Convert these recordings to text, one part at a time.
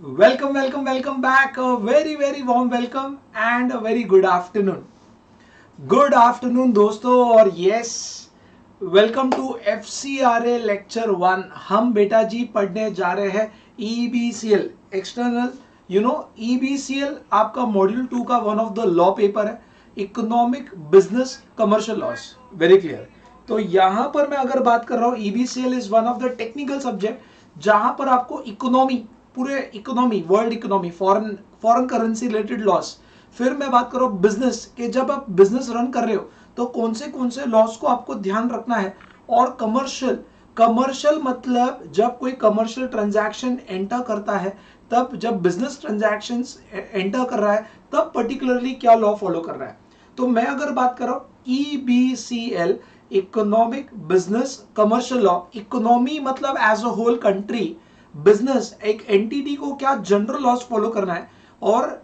Welcome back. A very warm welcome and a very good afternoon. Good afternoon दोस्तों और yes welcome to FCRA lecture 1। हम बेटा जी पढ़ने जा रहे हैं EBCL एक्सटर्नल EBCL आपका मॉड्यूल 2 का one of the law paper है, economic business commercial laws. Very clear. तो यहां पर मैं अगर बात कर रहा हूं EBCL is one of the technical subject जहां पर आपको इकोनॉमी, पूरे economy, world economy, foreign currency related loss. फिर मैं बात करूं बिजनेस के, जब आप बिजनेस रन कर रहे हो तो कौन से लॉस को आपको ध्यान रखना है। और कमर्शियल, कमर्शियल मतलब जब कोई कमर्शियल ट्रांजैक्शन एंटर करता है, तब जब बिजनेस ट्रांजैक्शन एंटर कर रहा है तब पर्टिकुलरली क्या लॉ फॉलो कर रहा है। तो मैं अगर बात कर रहा हूं EBCL, economic business commercial law. Economy मतलब as a whole country, business एक एंटिटी को क्या जनरल लॉस फॉलो करना है। और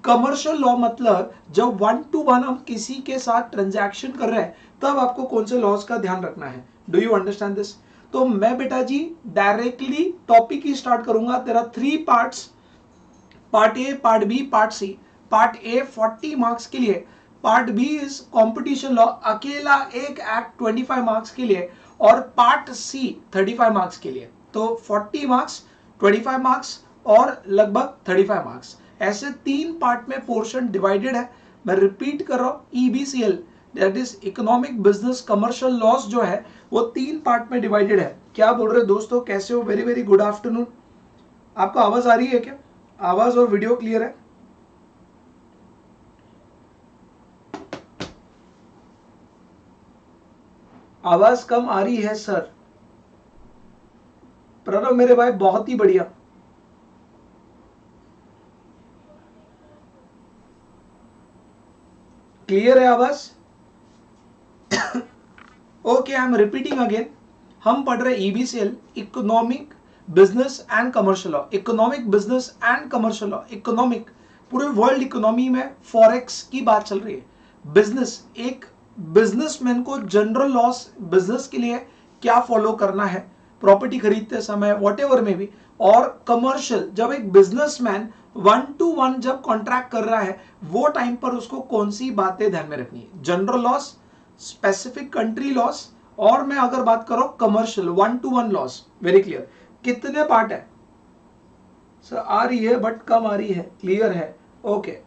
कमर्शियल लॉ मतलब जब 1 to 1 हम किसी के साथ ट्रांजैक्शन कर रहे हैं तब आपको कौन से लॉस का ध्यान रखना है। Do you understand this? तो मैं बेटा जी डायरेक्टली टॉपिक ही स्टार्ट करूंगा। तेरा 3 parts, part A, part B, part C. Part A 40 marks के लिए, part B is competition law, अकेला एक एक्ट 25 मार्क्स के लिए, और पार्ट सी 35 मार्क्स के लिए। तो 40 मार्क्स, 25 मार्क्स और लगभग 35 मार्क्स, ऐसे 3 पार्ट में पोर्शन डिवाइडेड है। मैं रिपीट कर रहा हूं, EBCL that is economic business commercial loss जो है वो 3 पार्ट में डिवाइडेड है। क्या बोल रहे दोस्तों, कैसे हो? Very good afternoon. आपको आवाज आ रही है क्या? आवाज और वीडियो क्लियर है? आवाज कम आ रही है सर। प्रणव मेरे भाई बहुत ही बढ़िया। क्लियर है आवाज? Okay, I am repeating again. हम पढ़ रहे EBCL, economic business and commercial law. Economic business and commercial law, economic पूरे वर्ल्ड इकोनॉमी में फॉरेक्स की बात चल रही है। बिजनेस, एक बिजनेसमैन को जनरल लॉस बिजनेस के लिए क्या फॉलो करना है, प्रॉपर्टी खरीदते समय वॉट एवर में भी। और कमर्शियल, जब एक बिजनेसमैन 1 to 1 जब कॉन्ट्रैक्ट कर रहा है वो टाइम पर उसको कौन सी बातें ध्यान में रखनी है। General loss, specific country loss, और मैं अगर बात करूं commercial 1 to 1 loss. Very clear. कितने पार्ट है सर? आ रही है बट कम आ रही है। क्लियर है? ओके।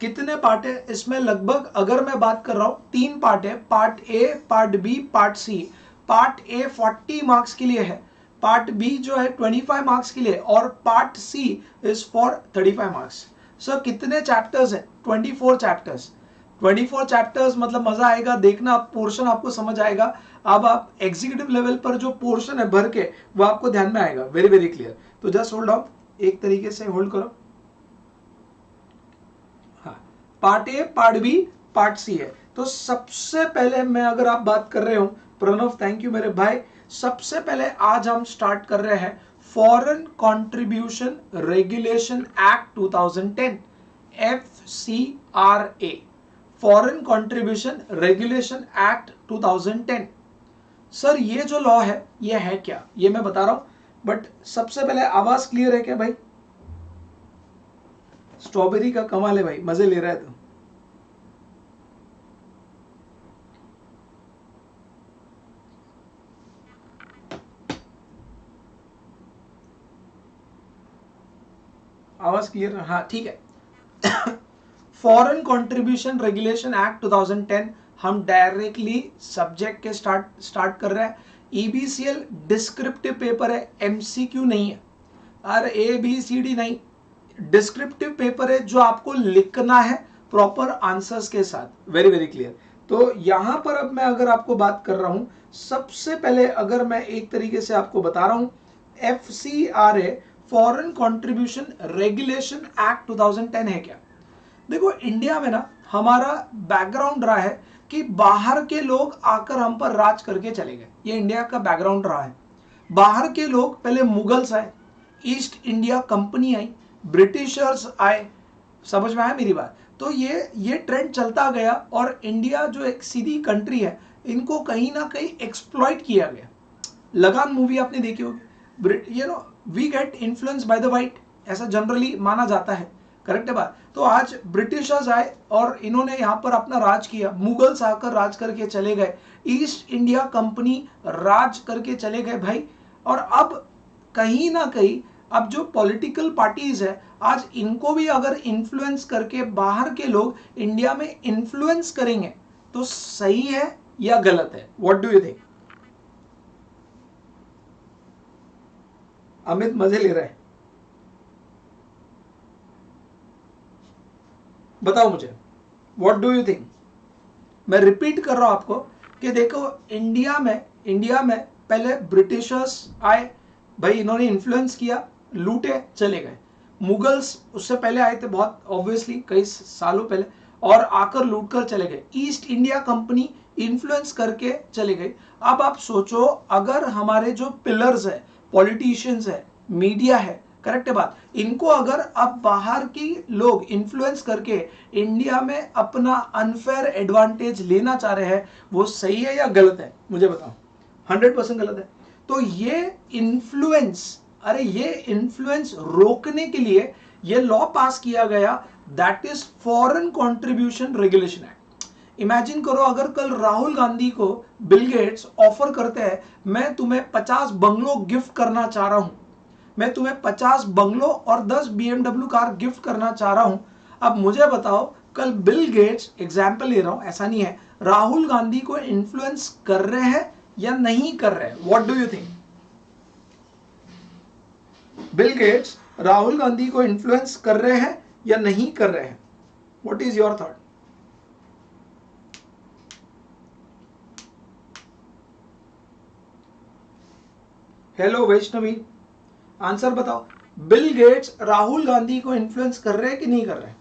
कितने पार्ट है इसमें? लगभग अगर मैं बात कर रहा हूं 3 पार्ट है, part A, part B, part C. Part A 40 marks के लिए है, पार्ट बी जो है 25 मार्क्स के लिए, और part C is for 35 marks. Sir कितने चैप्टर्स है? 24 चैप्टर्स। 24 चैप्टर्स मतलब मजा आएगा देखना, पोर्शन आपको समझ आएगा। अब आप एग्जीक्यूटिव लेवल पर जो पोर्शन है भर के, वो आपको ध्यान में आएगा। Very clear. तो जस्ट होल्ड ऑन, एक तरीके से होल्ड करो। हाँ, part A, part B, part C है। तो सबसे पहले मैं अगर आप बात कर रहे हो, प्रणव थैंक यू मेरे भाई। सबसे पहले आज हम स्टार्ट कर रहे हैं foreign contribution regulation act 2010, FCRA, foreign contribution regulation act 2010। Sir ये जो लॉ है ये है क्या, ये मैं बता रहा हूं, बट सबसे पहले आवाज क्लियर है क्या भाई? स्ट्रॉबेरी का कमाल है भाई, मजे ले रहा है तो। आवाज क्लियर? हाँ ठीक है। फॉरेन कंट्रीब्यूशन रेगुलेशन एक्ट 2010, हम डायरेक्टली सब्जेक्ट के स्टार्ट कर रहे हैं। EBCL डिस्क्रिप्टिव पेपर है, MCQ नहीं है। और ABCD नहीं, डिस्क्रिप्टिव पेपर है जो आपको लिखना है प्रॉपर आंसर्स के साथ। Very clear. तो यहां पर अब मैं अगर आपको बात कर रहा हूं, सबसे पहले अगर मैं एक तरीके से आपको बता रहा हूं, FCRA foreign contribution regulation act 2010 है क्या। देखो इंडिया में ना हमारा बैकग्राउंड रहा है कि बाहर के लोग आकर हम पर राज करके चले गए, ये इंडिया का बैकग्राउंड रहा है। बाहर के लोग, पहले मुगल्स आए, ईस्ट इंडिया कंपनी आई, ब्रिटिशर्स आए, समझ में आया मेरी बात? तो ये ट्रेंड चलता गया और इंडिया जो एक सीधी कंट्री है, इनको कहीं ना कहीं एक्सप्लॉइट किया गया। लगान मूवी आपने देखी होगी, we get influence by the white, ऐसा जनरली माना जाता है, करेक्ट है बात। तो आज ब्रिटिशर्स आए और इन्होंने यहाँ पर अपना राज किया, मुगल्स आकर राज करके चले गए, ईस्ट इंडिया कंपनी राज करके चले गए भाई। और अब कहीं ना कहीं अब जो पॉलिटिकल पार्टीज है आज इनको भी अगर इन्फ्लुएंस करके बाहर के लोग इंडिया में इन्फ्लुएंस करेंगे तो सही है या गलत है? What do you think? Amit मजे ले रहा है, बताओ मुझे व्हाट डू यू थिंक। मैं रिपीट कर रहा हूं आपको कि देखो इंडिया में पहले ब्रिटिशर्स आए भाई, इन्होंने इन्फ्लुएंस किया, लूटे चले गए। मुगल्स उससे पहले आए थे, बहुत ऑब्वियसली कई सालों पहले, और आकर लूट कर चले गए। ईस्ट इंडिया कंपनी इन्फ्लुएंस करके चले गए। अब आप सोचो अगर हमारे जो पिलर्स है, पॉलिटिशियंस है, मीडिया है, करेक्ट है बात, इनको अगर अब बाहर की लोग इन्फ्लुएंस करके इंडिया में अपना अनफेयर एडवांटेज लेना चाह रहे हैं, वो सही है या गलत है? मुझे बताओ। 100% गलत है। तो ये इन्फ्लुएंस रोकने के लिए ये लॉ पास किया गया, that is foreign contribution regulation act. Imagine करो अगर कल राहुल गांधी को बिल गेट्स ऑफर करते हैं, मैं तुम्हें 50 बंगलो गिफ्ट करना चाह रहा हूं, मैं तुम्हें 50 बंगलो और 10 BMW कार गिफ्ट करना चाह रहा हूं। अब मुझे बताओ कल बिल गेट्स, एग्जाम्पल ले रहा हूं, ऐसा नहीं है, राहुल गांधी को इन्फ्लुएंस कर रहे हैं या नहीं कर रहे हैं? What do you think? Bill Gates Rahul Gandhi को इन्फ्लुएंस कर रहे हैं या नहीं कर रहे हैं? What is your thought? Hello Vaishnavi, answer बताओ। बिल गेट्स राहुल गांधी को इन्फ्लुएंस कर रहे हैं कि नहीं कर रहे हैं?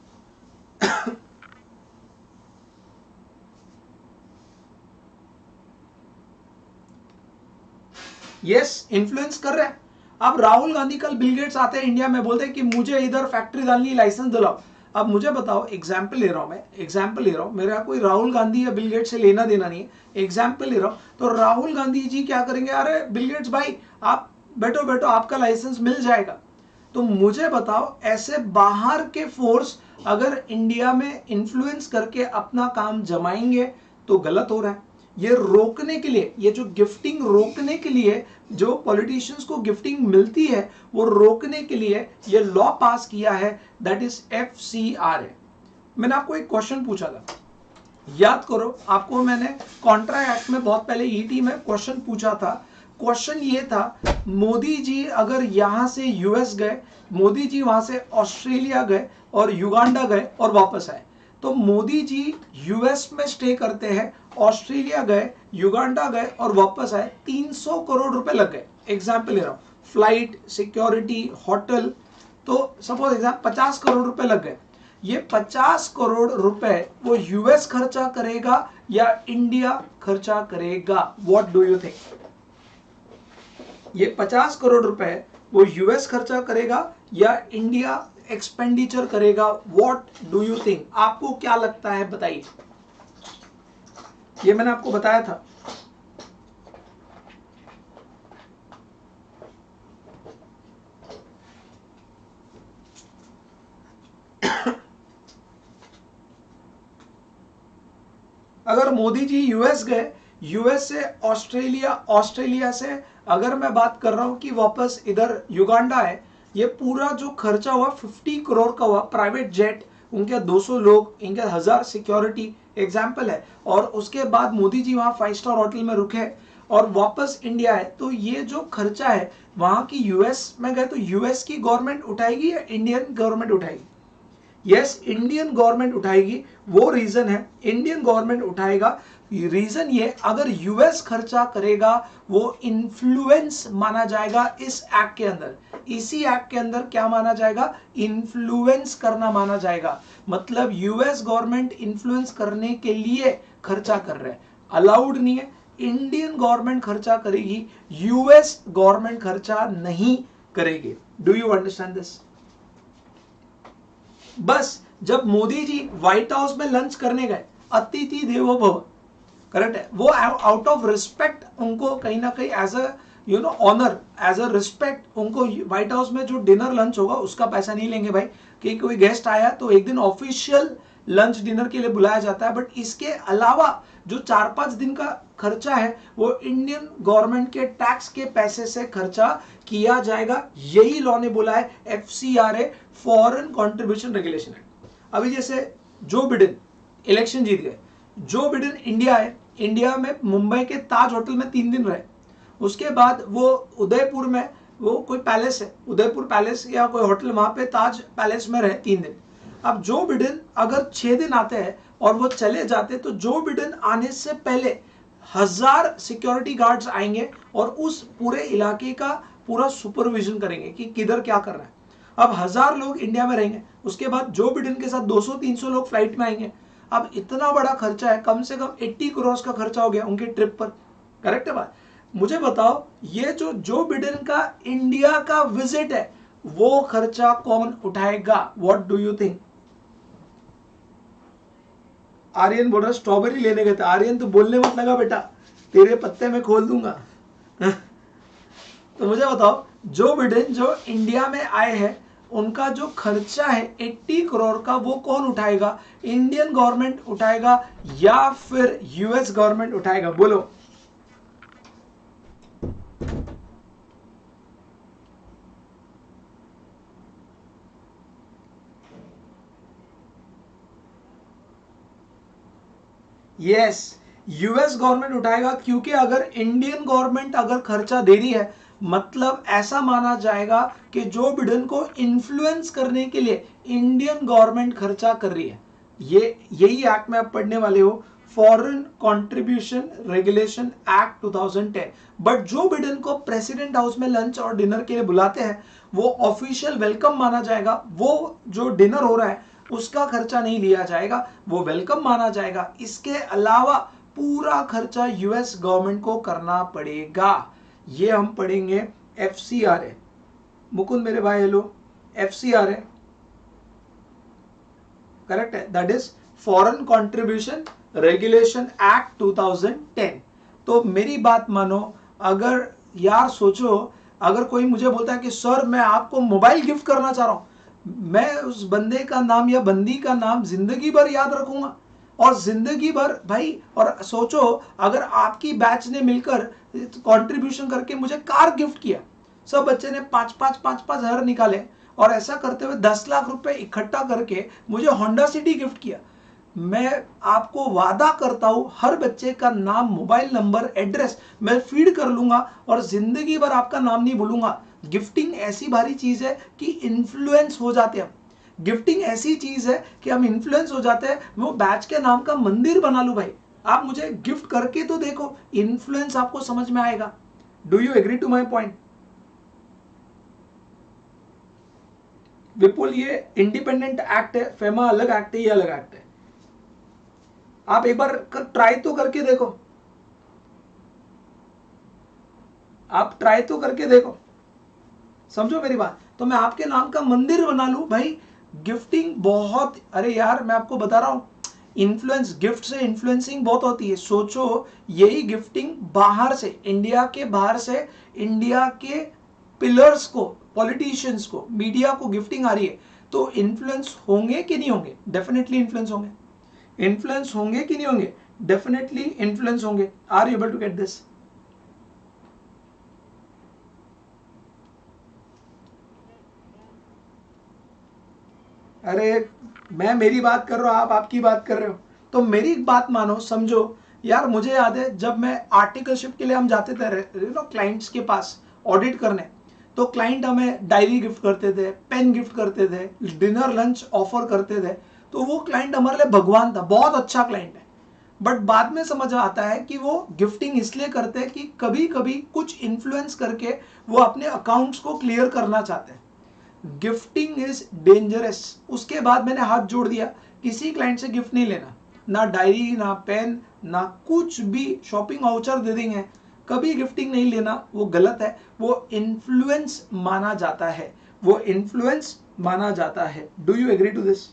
यस, इन्फ्लुएंस कर रहे हैं। अब राहुल गांधी कल बिल गेट्स आते हैं इंडिया में, बोलते हैं कि मुझे इधर फैक्ट्री डालनी है, लाइसेंस दिलाओ। अब मुझे बताओ, एग्जाम्पल ले रहा हूं मैं, एग्जाम्पल ले रहा हूं, मेरा कोई राहुल गांधी या बिल गेट्स से लेना देना नहीं है, एग्जाम्पल ले रहा हूं। तो राहुल गांधी जी क्या करेंगे, अरे बिल गेट्स भाई आप बैठो बैठो, आपका लाइसेंस मिल जाएगा। तो मुझे बताओ ऐसे बाहर के फोर्स अगर इंडिया में इन्फ्लुएंस करके अपना काम जमाएंगे तो गलत हो रहा है। ये रोकने के लिए, ये जो गिफ्टिंग रोकने के लिए, जो पॉलिटिशियंस को गिफ्टिंग मिलती है वो रोकने के लिए ये लॉ पास किया है, दैट इज FCRA। मैंने आपको एक क्वेश्चन पूछा था, याद करो, आपको मैंने कॉन्ट्रा एक्ट में बहुत पहले ET में क्वेश्चन पूछा था। क्वेश्चन ये था, मोदी जी अगर यहां से US गए, मोदी जी वहां से ऑस्ट्रेलिया गए और युगांडा गए और वापस आए, तो मोदी जी US में स्टे करते हैं, ऑस्ट्रेलिया गए, युगांडा गए और वापस आए, 300 करोड़ रुपए लग गए। एग्जाम्पल ले रहा हूं, फ्लाइट, सिक्योरिटी, होटल, तो सपोज एग्जाम्पल 50 करोड़ रुपए लग गए। ये 50 करोड़ रुपए वो US खर्चा करेगा या इंडिया खर्चा करेगा? What do you think? ये 50 करोड़ रुपए वो US खर्चा करेगा या इंडिया एक्सपेंडिचर करेगा? What do you think? आपको क्या लगता है, बताइए। ये मैंने आपको बताया था। अगर मोदी जी US गए, US से ऑस्ट्रेलिया, ऑस्ट्रेलिया से अगर मैं बात कर रहा हूं कि वापस इधर युगांडा है, ये पूरा जो खर्चा हुआ 50 करोड़ का हुआ, प्राइवेट जेट, उनके 200 लोग, इनके 1000 सिक्योरिटी, एग्जाम्पल है, और उसके बाद मोदी जी वहां 5 स्टार होटल में रुके और वापस इंडिया है, तो ये जो खर्चा है वहां की US में गए तो US की गवर्नमेंट उठाएगी या इंडियन गवर्नमेंट उठाएगी? यस, इंडियन गवर्नमेंट उठाएगी। वो रीजन है, इंडियन गवर्नमेंट उठाएगा। रीजन ये, अगर US खर्चा करेगा वो इन्फ्लुएंस माना जाएगा इस एक्ट के अंदर। इसी एक्ट के अंदर क्या माना जाएगा? इन्फ्लुएंस करना माना जाएगा। मतलब US गवर्नमेंट इन्फ्लुएंस करने के लिए खर्चा कर रहे हैं, अलाउड नहीं है। इंडियन गवर्नमेंट खर्चा करेगी, US गवर्नमेंट खर्चा नहीं करेगी। Do you understand this? बस जब मोदी जी व्हाइट हाउस में लंच करने गए, अतिथि देवो भव, करेक्ट है, वो आउट ऑफ रिस्पेक्ट उनको कहीं ना कहीं as a you know honour, as a respect उनको व्हाइट हाउस में जो डिनर लंच होगा उसका पैसा नहीं लेंगे भाई, कि कोई गेस्ट आया तो एक दिन ऑफिशियल लंच डिनर के लिए बुलाया जाता है, बट इसके अलावा जो 4-5 दिन का खर्चा है वो इंडियन गवर्नमेंट के टैक्स के पैसे से खर्चा किया जाएगा। यही लॉ ने बोला है FCRA, foreign contribution regulation act. अभी जैसे जो बिडेन इलेक्शन जीत गए, जो बिडेन इंडिया है, इंडिया में मुंबई के ताज होटल में 3 दिन रहे, उसके बाद वो उदयपुर में, वो कोई पैलेस है उदयपुर पैलेस या कोई होटल, वहां पे ताज पैलेस में रहे 3 दिन। अब जो बिडेन अगर 6 दिन आते हैं और वो चले जाते, तो जो बिडेन आने से पहले 1000 सिक्योरिटी गार्ड्स आएंगे और उस पूरे इलाके का पूरा सुपरविजन करेंगे कि किधर क्या कर रहा है। अब 1000 लोग इंडिया में रहेंगे, उसके बाद जो बिडेन के साथ 200-300 लोग फ्लाइट में आएंगे। अब इतना बड़ा खर्चा है, कम से कम 80 करोड़ का खर्चा हो गया उनके ट्रिप पर। करेक्ट है बात? मुझे बताओ, ये जो बिडेन का इंडिया का विजिट है वो खर्चा कौन उठाएगा? What do you think? Aryan बोल रहा स्ट्रॉबेरी लेने गए थे। आर्यन तो बोलने मत लगा बेटा, तेरे पत्ते में खोल दूंगा। तो मुझे बताओ, जो बिडेन जो इंडिया में आए हैं उनका जो खर्चा है 80 करोड़ का, वो कौन उठाएगा? इंडियन गवर्नमेंट उठाएगा या फिर US गवर्नमेंट उठाएगा? बोलो। यस, US गवर्नमेंट उठाएगा, क्योंकि अगर इंडियन गवर्नमेंट अगर खर्चा दे रही है, मतलब ऐसा माना जाएगा कि जो बिडेन को इन्फ्लुएंस करने के लिए इंडियन गवर्नमेंट खर्चा कर रही है। ये यही एक्ट में आप पढ़ने वाले हो, foreign contribution regulation act 2010। But Joe Biden को प्रेसिडेंट हाउस में लंच और डिनर के लिए बुलाते हैं वो ऑफिशियल वेलकम माना जाएगा। वो जो डिनर हो रहा है उसका खर्चा नहीं लिया जाएगा, वो वेलकम माना जाएगा। इसके अलावा पूरा खर्चा US गवर्नमेंट को करना पड़ेगा। ये हम पढ़ेंगे FCRA। मुकुंद मेरे भाई हेलो। FCRA करेक्ट है, that is foreign contribution regulation act 2010। तो मेरी बात मानो, अगर यार सोचो, अगर कोई मुझे बोलता है कि सर मैं आपको मोबाइल गिफ्ट करना चाह रहा हूं, मैं उस बंदे का नाम या बंदी का नाम जिंदगी भर याद रखूंगा और जिंदगी भर भाई। और सोचो अगर आपकी बैच ने मिलकर कंट्रीब्यूशन करके मुझे कार गिफ्ट किया, सब बच्चे ने 5,000 निकाले और ऐसा करते हुए 10 लाख रुपए इकट्ठा करके मुझे होंडा सिटी गिफ्ट किया, मैं आपको वादा करता हूं हर बच्चे का नाम, मोबाइल नंबर, एड्रेस मैं फीड कर लूंगा और जिंदगी भर आपका नाम नहीं भूलूंगा। गिफ्टिंग ऐसी भारी चीज है कि इन्फ्लुएंस हो जाते हैं हम। गिफ्टिंग ऐसी चीज है कि हम इन्फ्लुएंस हो जाते हैं। वो बैच के नाम का मंदिर बना लूं भाई, आप मुझे गिफ्ट करके तो देखो, इन्फ्लुएंस आपको समझ में आएगा। Do you agree to my point? Vipul, ये इंडिपेंडेंट एक्ट है, फेमा अलग एक्ट है, ये अलग एक्ट है। आप एक बार ट्राई तो करके देखो, आप ट्राई तो करके देखो, समझो मेरी बात। तो मैं आपके नाम का मंदिर बना लूं भाई, गिफ्टिंग बहुत, अरे यार मैं आपको बता रहा हूं, इन्फ्लुएंस, गिफ्ट से इन्फ्लुएंसिंग बहुत होती है। सोचो यही गिफ्टिंग बाहर से, इंडिया के बाहर से, इंडिया के पिलर्स को, पॉलिटिशियंस को, मीडिया को गिफ्टिंग आ रही है, तो इन्फ्लुएंस होंगे कि नहीं होंगे? डेफिनेटली इन्फ्लुएंस होंगे। इन्फ्लुएंस होंगे कि नहीं होंगे? डेफिनेटली इन्फ्लुएंस होंगे। Are you able to get this? अरे मैं मेरी बात कर रहा हूं, आप आपकी बात कर रहे हो, तो मेरी बात मानो, समझो। यार मुझे याद है जब मैं आर्टिकलशिप के लिए हम जाते थे क्लाइंट्स के पास ऑडिट करने, तो क्लाइंट हमें डायरी गिफ्ट करते थे, पेन गिफ्ट करते थे, डिनर लंच ऑफर करते थे। तो वो क्लाइंट हमारे लिए भगवान था, बहुत अच्छा क्लाइंट है। बट बाद में समझ आता है कि वो गिफ्टिंग इसलिए करते हैं कि कभी कभी कुछ इन्फ्लुएंस करके वो अपने अकाउंट्स को क्लियर करना चाहते हैं। Gifting is dangerous. उसके बाद मैंने हाथ जोड़ दिया, किसी क्लाइंट से गिफ्ट नहीं लेना, ना डायरी, ना पेन, ना कुछ भी। शॉपिंग वाउचर दे देंगे, कभी गिफ्टिंग नहीं लेना, वो गलत है, वो इन्फ्लुएंस माना जाता है, वो इन्फ्लुएंस माना जाता है। Do you agree to this?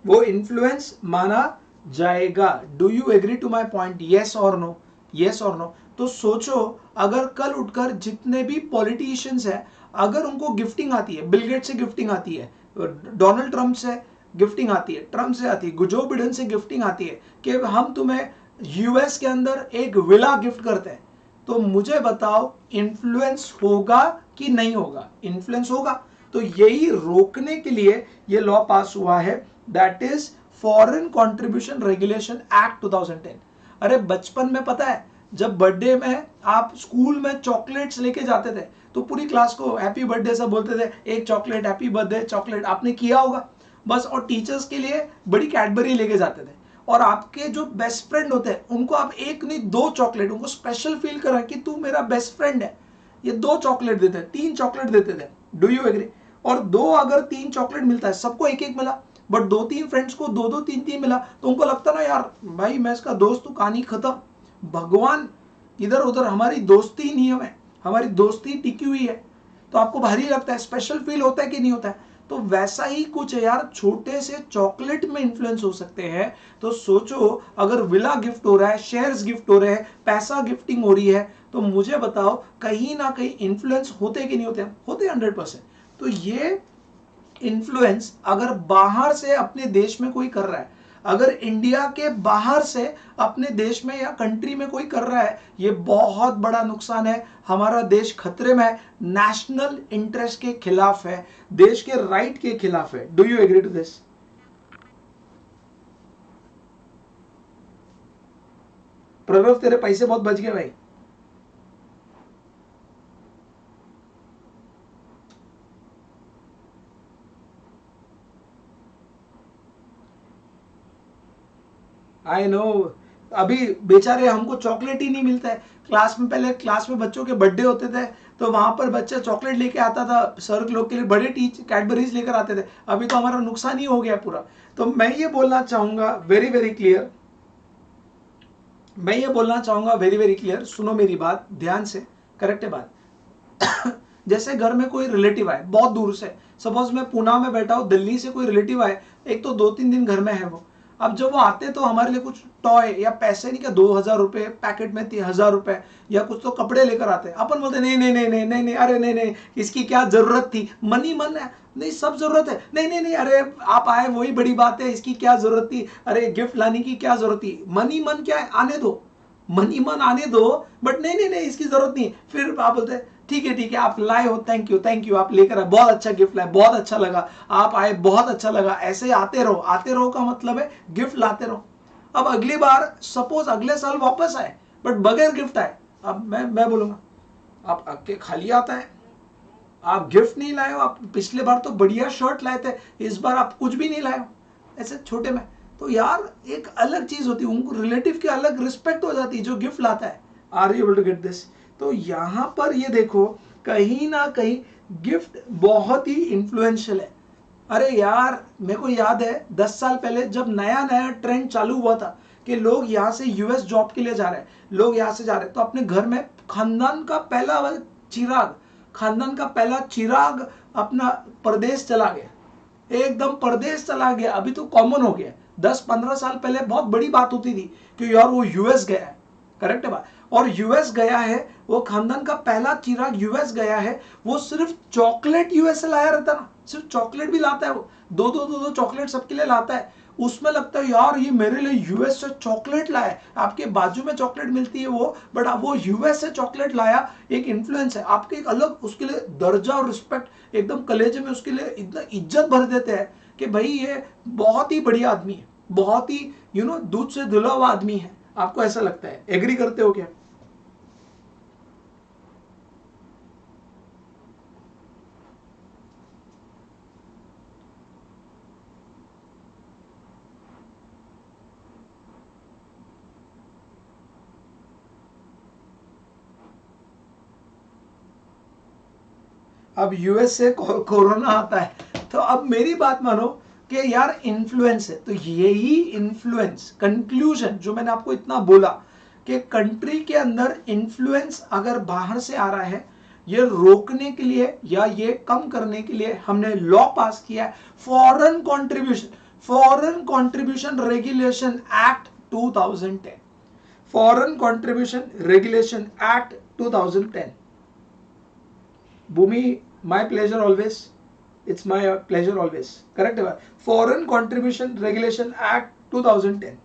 वो इन्फ्लुएंस माना जाएगा। Do you agree to my point? Yes और नो, येस और नो। तो सोचो, अगर कल उठकर जितने भी पॉलिटिशियंस हैं, अगर उनको गिफ्टिंग आती है, बिल गेट से गिफ्टिंग आती है, डोनाल्ड ट्रंप से गिफ्टिंग आती है, ट्रंप से आती है, जो बिडेन से गिफ्टिंग आती है कि हम तुम्हें यूएस के अंदर एक विला गिफ्ट करते हैं, तो मुझे बताओ इन्फ्लुएंस होगा कि नहीं होगा? इन्फ्लुएंस होगा। तो यही रोकने के लिए ये लॉ पास हुआ है, that is foreign contribution regulation act 2010। अरे बचपन में पता है, जब बर्थडे में आप स्कूल में चॉकलेट्स लेके जाते थे तो पूरी क्लास को हैप्पी बर्थडे से बोलते थे, एक चॉकलेट, हैप्पी बर्थडे चॉकलेट, आपने किया होगा बस। और टीचर्स के लिए बड़ी कैडबरी लेके जाते थे। और आपके जो बेस्ट फ्रेंड होते हैं उनको आप एक नहीं दो चॉकलेट, उनको स्पेशल फील करा कि तू मेरा बेस्ट फ्रेंड है, ये 2 चॉकलेट देते हैं, 3 चॉकलेट देते थे। Do you agree? और 2 अगर 3 चॉकलेट मिलता है, सबको एक एक मिला, बट 2-3 फ्रेंड्स को 2-2 3-3 मिला, तो उनको लगता ना यार भाई मैं इसका दोस्त, तो कहानी खत्म, भगवान इधर उधर, हमारी दोस्ती नियम है, हमारी दोस्ती टिकी हुई है। तो आपको भारी लगता है, स्पेशल फील होता है कि नहीं होता है? तो वैसा ही कुछ है यार, छोटे से चॉकलेट में इन्फ्लुएंस हो सकते हैं। तो सोचो, अगर विला गिफ्ट हो रहा है, शेयर्स गिफ्ट हो रहे हैं, पैसा गिफ्टिंग हो रही है, तो मुझे बताओ कहीं ना कहीं इन्फ्लुएंस होते कि नहीं होते? होते 100%। तो ये इन्फ्लुएंस अगर बाहर से अपने देश में कोई कर रहा है, अगर इंडिया के बाहर से अपने देश में या कंट्री में कोई कर रहा है, ये बहुत बड़ा नुकसान है। हमारा देश खतरे में है, नेशनल इंटरेस्ट के खिलाफ है, देश के राइट के खिलाफ है। Do you agree to this? Pranav तेरे पैसे बहुत बच गए भाई। आई नो, अभी बेचारे हमको चॉकलेट ही नहीं मिलता है। क्लास में, पहले क्लास में बच्चों के बर्थडे होते थे तो वहां पर बच्चा चॉकलेट लेके आता था, सर लोग के लिए बड़े कैडबरीज लेकर आते थे। अभी तो हमारा नुकसान ही हो गया पूरा। तो मैं ये बोलना चाहूंगा वेरी वेरी क्लियर, मैं ये बोलना चाहूंगा वेरी वेरी क्लियर, सुनो मेरी बात ध्यान से, करेक्ट है बात। जैसे घर में कोई रिलेटिव आए बहुत दूर से, सपोज मैं पूना में बैठा हूँ, दिल्ली से कोई रिलेटिव आए, एक तो 2-3 दिन घर में है वो। अब जब वो आते तो हमारे लिए कुछ टॉय या पैसे नहीं, क्या 2,000 रुपए पैकेट में 3,000 रुपए या कुछ तो कपड़े लेकर आते, अपन बोलते नहीं नहीं नहीं नहीं नहीं नहीं, अरे नहीं नहीं, इसकी क्या जरूरत थी, मनी मन है, नहीं सब जरूरत है, नहीं नहीं नहीं, अरे आप आए वही बड़ी बात है, इसकी क्या जरूरत थी, अरे गिफ्ट लाने की क्या जरूरत थी, मनी मन क्या है, आने दो, मनी मन आने दो, बट नहीं नहीं नहीं इसकी जरूरत नहीं। फिर आप बोलते हैं ठीक है आप लाए हो, थैंक यू, आप लेकर आए, बहुत अच्छा गिफ्ट लाए, बहुत अच्छा लगा, आप आए बहुत अच्छा लगा, ऐसे आते रहो का मतलब है गिफ्ट लाते रहो। अब अगली बार सपोज अगले साल वापस आए बट बगैर गिफ्ट आए, अब मैं बोलूंगा आप आके खाली आता है, आप गिफ्ट नहीं लाए हो, आप पिछले बार तो बढ़िया शर्ट लाए थे, इस बार आप कुछ भी नहीं लाए हो, ऐसे छोटे में। तो यार एक अलग चीज होती है, उनको रिलेटिव की अलग रिस्पेक्ट हो जाती है जो गिफ्ट लाता है। Are you able to get this? तो यहां पर ये देखो, कहीं ना कहीं गिफ्ट बहुत ही इंफ्लुएंशियल है। अरे यार मेरे को याद है 10 साल पहले जब नया नया ट्रेंड चालू हुआ था कि लोग यहाँ से यूएस जॉब के लिए जा रहे हैं, लोग यहाँ से जा रहे हैं, तो अपने घर में खानदान का पहला चिराग, खानदान का पहला चिराग अपना परदेश चला गया, एकदम परदेश चला गया। अभी तो कॉमन हो गया, 10-15 साल पहले बहुत बड़ी बात होती थी कि यार वो यूएस गया है, करेक्ट है बात, और यूएस गया है, वो खानदान का पहला चिराग यूएस गया है, वो सिर्फ चॉकलेट यूएस से लाया रहता ना, सिर्फ चॉकलेट भी लाता है वो, दो चॉकलेट सबके लिए लाता है। उसमें लगता है यार ये मेरे लिए यूएस से चॉकलेट लाया है, आपके बाजू में चॉकलेट मिलती है वो, बट वो यूएस से चॉकलेट लाया, एक इन्फ्लुएंस है आपके, एक अलग उसके लिए दर्जा और रिस्पेक्ट, एकदम कलेजे में उसके लिए इतना इज्जत भर देते हैं कि भाई ये बहुत ही बढ़िया आदमी है, बहुत ही दूध से धुला हुआ आदमी है। आपको ऐसा लगता है? एग्री करते हो क्या? अब यूएस से कोरोना आता है, तो अब मेरी बात मानो कि यार इन्फ्लुएंस है, तो यही इन्फ्लुएंस कंक्लूजन जो मैंने आपको इतना बोला कि कंट्री के अंदर इन्फ्लुएंस अगर बाहर से आ रहा है, ये रोकने के लिए या ये कम करने के लिए हमने लॉ पास किया है, foreign contribution. Foreign contribution regulation act 2010, foreign contribution regulation act 2010. Bhoomi, my pleasure always, it's my pleasure always, correct है. Foreign contribution regulation act 2010.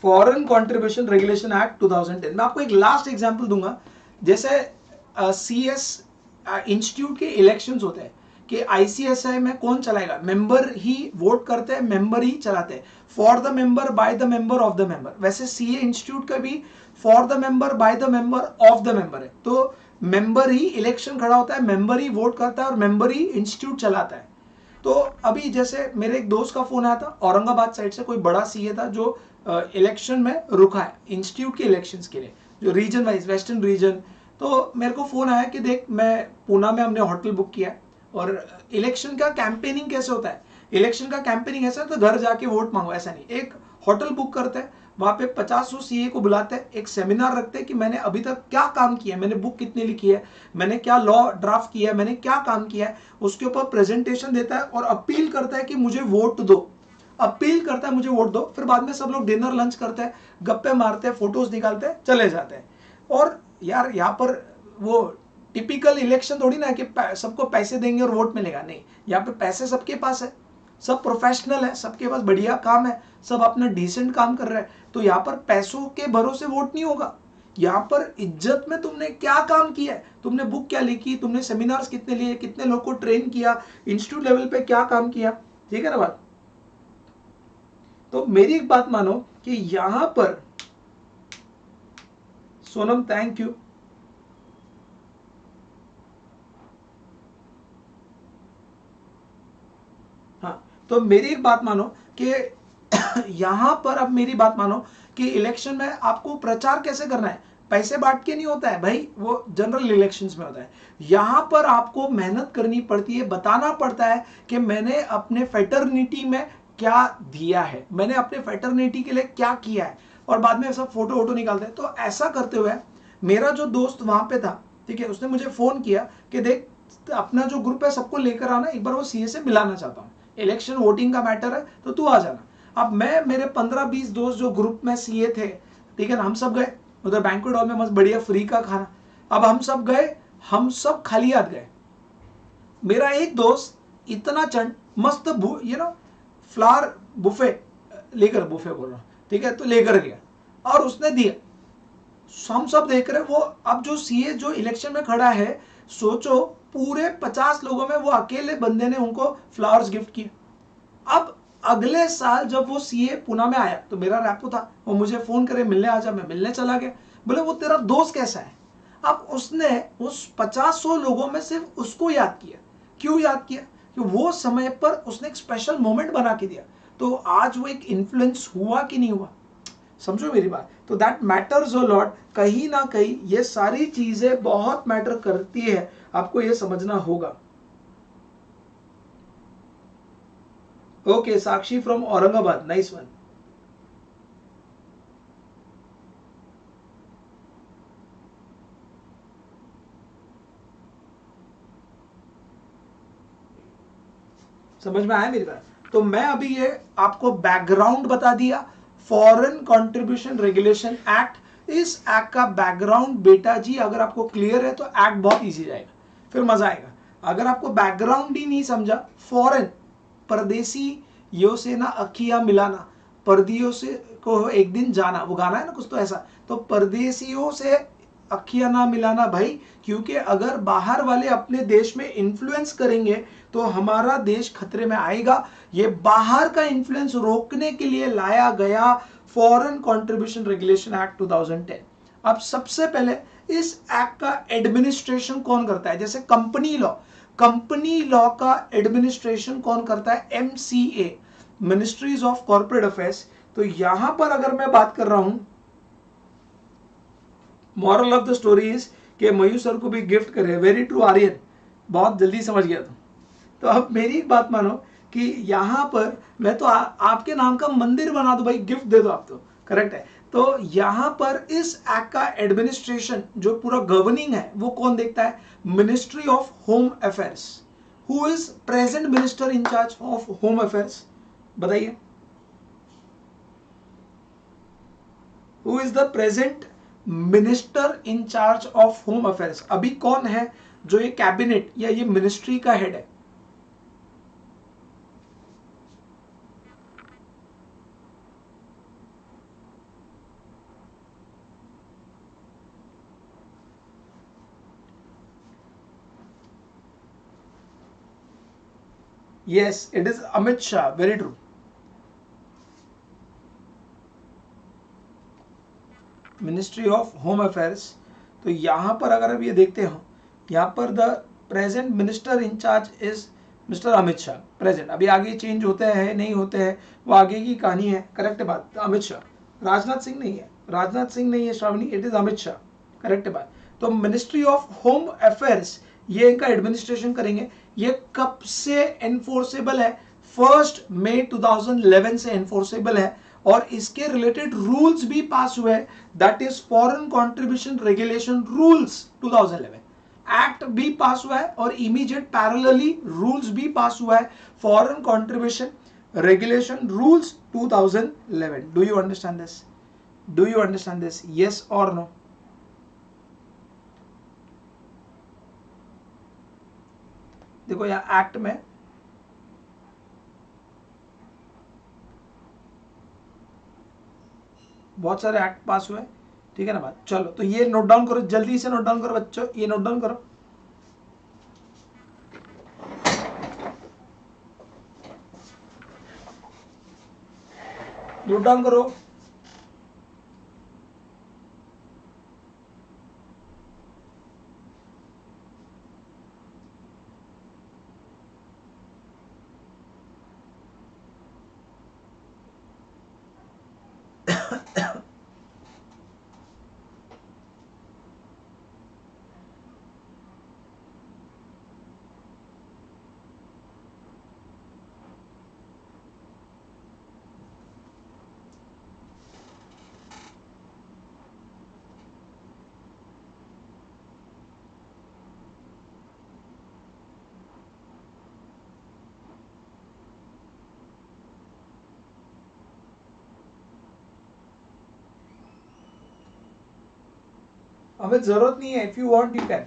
Foreign contribution regulation act 2010. मैं आपको एक लास्ट एग्जांपल दूंगा. जैसे सीएस इंस्टीट्यूट के elections होते हैं कि आईसीएसआई में कौन चलाएगा, मेंबर ही वोट करते हैं, मेंबर ही चलाते हैं, for the member, by the member, of the member. वैसे सीए इंस्टीट्यूट का भी for the member, by the member, of the member है. तो मेंबर ही इलेक्शन खड़ा होता है, मेंबर ही वोट करता है और मेंबर ही इंस्टीट्यूट चलाता है. तो अभी जैसे मेरे एक दोस्त का फोन आया था औरंगाबाद साइड से, कोई बड़ा सीए था जो इलेक्शन में रुका है इंस्टीट्यूट के इलेक्शंस के लिए, जो रीजन वाइज वेस्टर्न रीजन. तो मेरे को फोन आया कि देख, मैं पूना में हमने होटल बुक किया है और इलेक्शन का कैंपेनिंग कैसे होता है, इलेक्शन का कैंपेनिंग ऐसा है तो घर जाके वोट मांगो, ऐसा नहीं. एक होटल बुक करते हैं, वहां पे 50 सीए को बुलाते हैं, एक सेमिनार रखते हैं कि मैंने अभी तक क्या काम किया है, मैंने बुक कितनी लिखी है, मैंने क्या लॉ ड्राफ्ट किया है, मैंने क्या काम किया है, उसके ऊपर प्रेजेंटेशन देता है और अपील करता है कि मुझे वोट दो, अपील करता है मुझे वोट दो. फिर बाद में सब लोग डिनर लंच करते हैं, गप्पे मारते हैं, फोटोज निकालते हैं, चले जाते हैं. और यार यहाँ पर वो टिपिकल इलेक्शन थोड़ी ना कि सबको पैसे देंगे और वोट मिलेगा, नहीं. यहाँ पे पैसे सबके पास है, सब प्रोफेशनल है, सबके पास बढ़िया काम है, सब अपना डिसेंट काम कर रहे हैं. तो यहाँ पर पैसों के भरोसे वोट नहीं होगा. यहाँ पर इज्जत में तुमने क्या काम किया है, तुमने बुक क्या लिखी, तुमने सेमिनार्स कितने लिए, कितने लोग को ट्रेन किया, इंस्टीट्यूट लेवल पे क्या काम किया. ठीक है ना बात. तो मेरी एक बात मानो कि यहां पर सोनम, थैंक यू. हाँ, तो मेरी एक बात मानो कि यहां पर अब मेरी बात मानो कि इलेक्शन में आपको प्रचार कैसे करना है, पैसे बांट के नहीं होता है भाई, वो जनरल इलेक्शंस में होता है. यहां पर आपको मेहनत करनी पड़ती है, बताना पड़ता है कि मैंने अपने फेटर्निटी में क्या दिया है, मैंने अपने फेटर्निटी के लिए क्या किया है, और बाद में सब फोटो वोटो निकालते हैं. तो ऐसा करते हुए मेरा जो दोस्त वहां पे था, ठीक है, उसने मुझे फोन किया कि देख, अपना जो ग्रुप है सबको लेकर आना, एक बार वो सीए से मिलाना चाहता हूँ, इलेक्शन वोटिंग का मैटर है तो तू आ जाना. अब मैं, मेरे 15-20 दोस्त जो ग्रुप में सीए थे, ठीक है ना, हम सब गए उधर बैंक्वेट हॉल में, मस्त बढ़िया फ्री का खाना. अब हम सब गए, हम सब खाली हाथ गए. मेरा एक दोस्त इतना चंड मस्त फ्लावर बुफे लेकर, बुफे बोल रहा हूँ, ठीक है, तो लेकर गया और उसने दिया. हम सब देख रहे, वो अब जो सीए जो इलेक्शन में खड़ा है, सोचो पूरे 50 लोगों में वो अकेले बंदे ने उनको फ्लावर्स गिफ्ट किए. अब अगले साल जब वो सीए पुणे में आया तो मेरा रैपो था, वो मुझे फोन करे मिलने आ जा, मैं मिलने चला गया. बोले वो तेरा दोस्त कैसा है. अब उसने उस 50-100 लोगों में सिर्फ उसको याद किया. क्यों याद किया, कि वो समय पर उसने एक स्पेशल मोमेंट बना के दिया. तो आज वो एक इन्फ्लुएंस हुआ कि नहीं हुआ, समझो मेरी बात. तो दैट मैटर्स अ लॉट. कहीं ना कहीं ये सारी चीजें बहुत मैटर करती है, आपको ये समझना होगा. Okay, Sakshi from Aurangabad, nice one. समझ में आया मेरी बात. तो मैं अभी ये आपको बैकग्राउंड बता दिया, फॉरेन कंट्रीब्यूशन रेगुलेशन एक्ट. इस एक्ट का बैकग्राउंड बेटा जी अगर आपको क्लियर है तो एक्ट बहुत इजी जाएगा, फिर मजा आएगा. अगर आपको बैकग्राउंड ही नहीं समझा, फॉरेन, परदेसी यो से ना अखियां मिलाना, परदियों से को एक दिन जाना, वो गाना है ना कुछ तो ऐसा. तो परदेसियों से अखियां ना मिलाना भाई, क्योंकि अगर बाहर वाले अपने देश में इन्फ्लुएंस करेंगे तो हमारा देश खतरे में आएगा. ये बाहर का इन्फ्लुएंस रोकने के लिए लाया गया फॉरेन कंट्रीब्यूशन रेगुलेशन एक्ट 2010. अब सबसे पहले इस एक्ट का एडमिनिस्ट्रेशन कौन करता है, जैसे कंपनी लॉ, कंपनी लॉ का एडमिनिस्ट्रेशन कौन करता है, MCA, ministries of corporate affairs. तो यहां पर अगर मैं बात कर रहा हूं, moral of the story is कि मयूर सर को भी गिफ्ट करे. वेरी ट्रू आर्यन, बहुत जल्दी समझ गया तुम. तो अब मेरी एक बात मानो कि यहां पर मैं तो आपके नाम का मंदिर बना दो भाई, गिफ्ट दे दो आप, तो करेक्ट है. तो यहां पर इस एक्ट का एडमिनिस्ट्रेशन जो पूरा गवर्निंग है वो कौन देखता है? Ministry of home affairs. Who is present minister in charge of home affairs? बताइए, who is the present minister in charge of home affairs? अभी कौन है जो ये कैबिनेट या ये मिनिस्ट्री का हेड है? Yes, it is Amit Shah, very true. Ministry of home affairs. तो यहां पर अगर अब ये देखते हो, यहां पर the present minister in charge is mister Amit Shah, present. अभी आगे चेंज होते हैं नहीं होते हैं वो आगे की कहानी है। करेक्ट बात, अमित शाह। राजनाथ सिंह नहीं है, राजनाथ सिंह नहीं है Shravani, it is Amit Shah. Correct बात। तो मिनिस्ट्री ऑफ होम अफेयर्स ये इनका एडमिनिस्ट्रेशन करेंगे। ये कब से एनफोर्सेबल है? 1 मई 2011 से एनफोर्सेबल है और इसके रिलेटेड रूल्स भी पास हुए हैं, that is foreign contribution regulation rules 2011। Act भी पास हुआ है और इमीडिएट पैरेलली रूल्स भी पास हुआ है, foreign contribution regulation rules 2011। Do you understand this? Do you understand this? Yes और नो? देखो यहाँ एक्ट में बहुत सारे एक्ट पास हुए, ठीक है ना बात। चलो तो ये नोट डाउन करो, जल्दी से नोट डाउन करो बच्चों, ये नोट डाउन करो। नोट डाउन करो। हमें जरूरत नहीं है, if you want you can.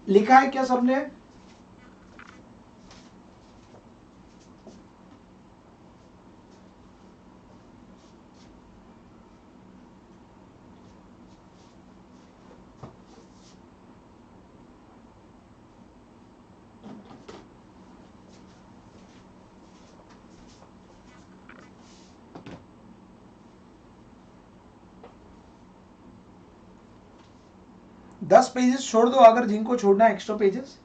लिखा है क्या सबने? दस पेजेस छोड़ दो अगर जिनको छोड़ना है, एक्स्ट्रा पेजेस।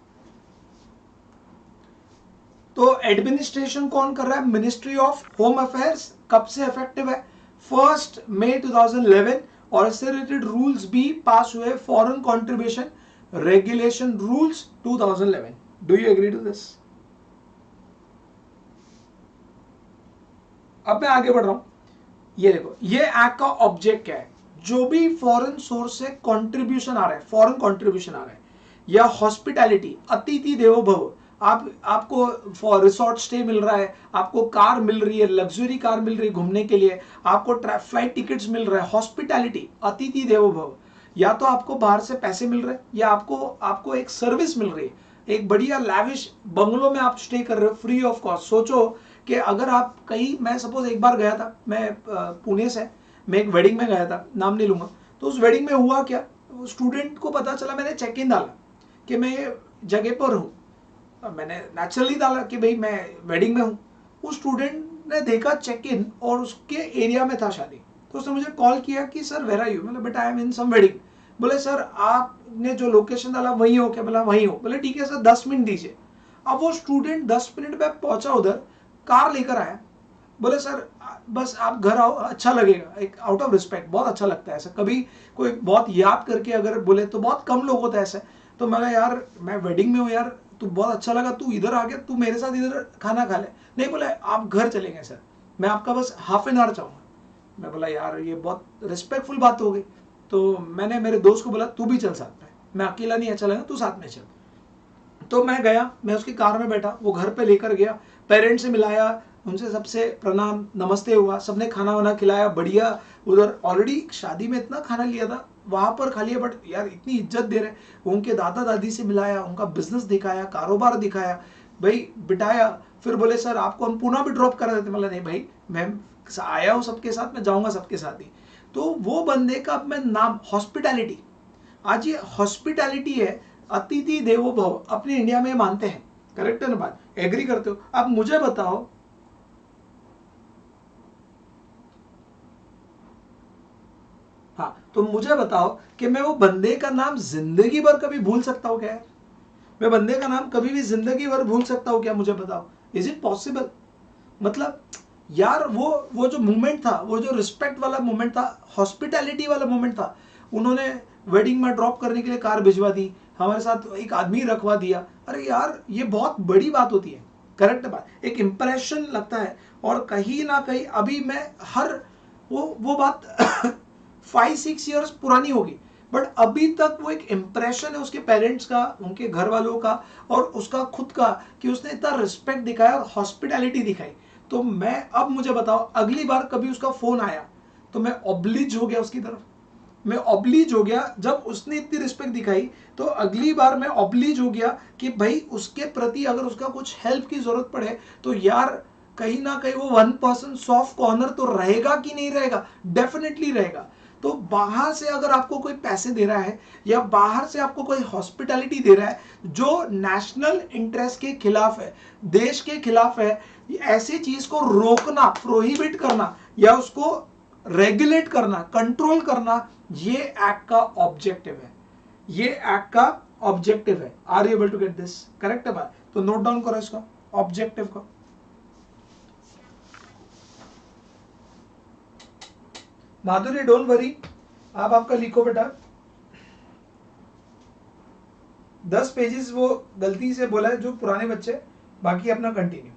तो एडमिनिस्ट्रेशन कौन कर रहा है? Ministry of home affairs. कब से इफेक्टिव है? 1 मई 2011 और इससे रिलेटेड रूल्स भी पास हुए, foreign contribution regulation rules 2011। Do you agree to this? अब मैं आगे बढ़ रहा हूं। ये देखो, ये एक्ट का ऑब्जेक्ट क्या है? जो भी फॉरेन सोर्स से कंट्रीब्यूशन आ रहा है, फॉरेन कंट्रीब्यूशन आ रहा है, या हॉस्पिटैलिटी, अतिथि देवो भव, आपको फॉर रिसोर्ट स्टे मिल रहा है, आपको कार मिल रही है, लग्जरी कार मिल रही है घूमने के लिए, आपको फ्लाइट टिकट्स मिल रहा है, हॉस्पिटैलिटी, अतिथि देवो भव। या तो आपको बाहर से पैसे मिल रहे हैं या आपको आपको एक सर्विस मिल रही है, एक बढ़िया लैविश बंगलों में आप स्टे कर रहे हो फ्री ऑफ कॉस्ट। सोचो कि अगर आप कहीं, मैं सपोज एक बार गया था, मैं पुणे से, मैं एक वेडिंग में गया था, नाम नहीं लूंगा। तो उस वेडिंग में हुआ क्या, स्टूडेंट को पता चला, मैंने चेक इन डाला कि मैं जगह पर हूँ, मैंने नेचुरली डाला कि भाई मैं वेडिंग में हूँ। उस स्टूडेंट ने देखा चेक इन और उसके एरिया में था शादी, तो उसने मुझे कॉल किया कि सर वेर आर यू? मतलब बेटा I am in some wedding. बोले सर आपने जो लोकेशन डाला वही हो क्या? बोला वही हो। बोले ठीक है सर 10 मिनट दीजिए। अब वो स्टूडेंट 10 मिनट में पहुंचा उधर, कार लेकर आया। बोले सर बस आप घर आओ, अच्छा लगेगा, एक आउट ऑफ रिस्पेक्ट, बहुत अच्छा लगता है ऐसा। कभी कोई बहुत याद करके अगर बोले तो बहुत कम लोग होते हैं ऐसे। तो मैं यार मैं वेडिंग में हूँ यार, तू बहुत अच्छा लगा, तू इधर आ गया, तू मेरे साथ इधर खाना खा ले। नहीं, बोले आप घर चलेंगे सर, मैं आपका बस हाफ एन आवर चाहूँगा। मैं बोला यार ये बहुत रिस्पेक्टफुल बात हो गई। तो मैंने मेरे दोस्त को बोला तू भी चल साथ में, मैं अकेला नहीं अच्छा लगा, तू साथ में चल। तो मैं गया, मैं उसकी कार में बैठा, वो घर पे लेकर गया, पेरेंट्स से मिलाया, उनसे सबसे प्रणाम नमस्ते हुआ, सबने खाना वाना खिलाया बढ़िया। उधर ऑलरेडी शादी में इतना खाना लिया था, वहां पर खा लिया, बट यार इतनी इज्जत दे रहे। उनके दादा दादी से मिलाया, उनका बिजनेस दिखाया, कारोबार दिखाया, भाई बिठाया। फिर बोले सर आपको हम पुणे भी ड्रॉप करा देते। मतलब नहीं भाई, मैं आया हूँ सबके साथ, मैं जाऊंगा सबके साथ ही। तो वो बंदे का अब मैं नाम हॉस्पिटैलिटी, आज ये हॉस्पिटैलिटी है, अतिथि देवो भव, अपने इंडिया में मानते हैं। करेक्ट है ना बात, एग्री करते हो? अब मुझे बताओ, हाँ तो मुझे बताओ कि मैं वो बंदे का नाम जिंदगी भर कभी भूल सकता हूँ क्या यार? मैं बंदे का नाम कभी भी जिंदगी भर भूल सकता हूँ क्या? मुझे बताओ, इज इट पॉसिबल? मतलब यार वो जो मोमेंट था, वो जो रिस्पेक्ट वाला मोमेंट था, हॉस्पिटैलिटी वाला मोमेंट था। उन्होंने वेडिंग में ड्रॉप करने के लिए कार भिजवा दी, हमारे साथ एक आदमी रखवा दिया। अरे यार ये बहुत बड़ी बात होती है। करेक्ट बात, एक इंप्रेशन लगता है। और कहीं ना कहीं अभी मैं हर वो बात 5-6 ईयर्स पुरानी होगी, बट अभी तक वो एक इंप्रेशन है उसके पेरेंट्स का, उनके घर वालों का और उसका खुद का, कि उसने इतना रिस्पेक्ट दिखाया और हॉस्पिटैलिटी दिखाई। तो मैं, अब मुझे बताओ, अगली बार कभी उसका फोन आया तो मैं ऑब्लिज हो गया उसकी तरफ, मैं ऑब्लिज हो गया। जब उसने इतनी रिस्पेक्ट दिखाई तो अगली बार मैं ऑब्लिज हो गया कि भाई उसके प्रति अगर उसका कुछ हेल्प की जरूरत पड़े तो यार कहीं ना कहीं वो 1% सॉफ्ट कॉर्नर तो रहेगा कि नहीं रहेगा? डेफिनेटली रहेगा। तो बाहर से अगर आपको कोई पैसे दे रहा है या बाहर से आपको कोई हॉस्पिटैलिटी दे रहा है जो नेशनल इंटरेस्ट के खिलाफ है, देश के खिलाफ है, ऐसी चीज को रोकना, प्रोहिबिट करना या उसको रेगुलेट करना, कंट्रोल करना, ये एक्ट का ऑब्जेक्टिव है। ये एक्ट का ऑब्जेक्टिव है। Are you able to get this? Correct है बात? तो नोट डाउन करो इसका ऑब्जेक्टिव का। माधुरी डोंट वरी, आप आपका लिखो बेटा। 10 पेजेस वो गलती से बोला है जो पुराने बच्चे, बाकी अपना continue.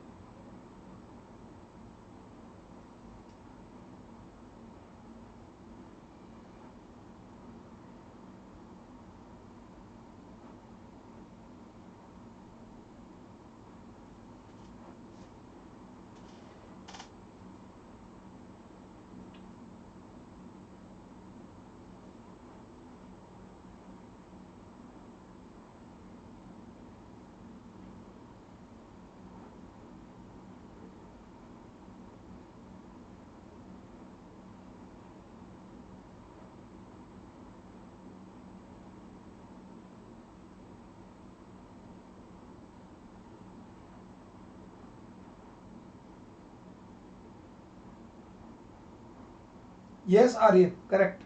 Yes Aryan, correct.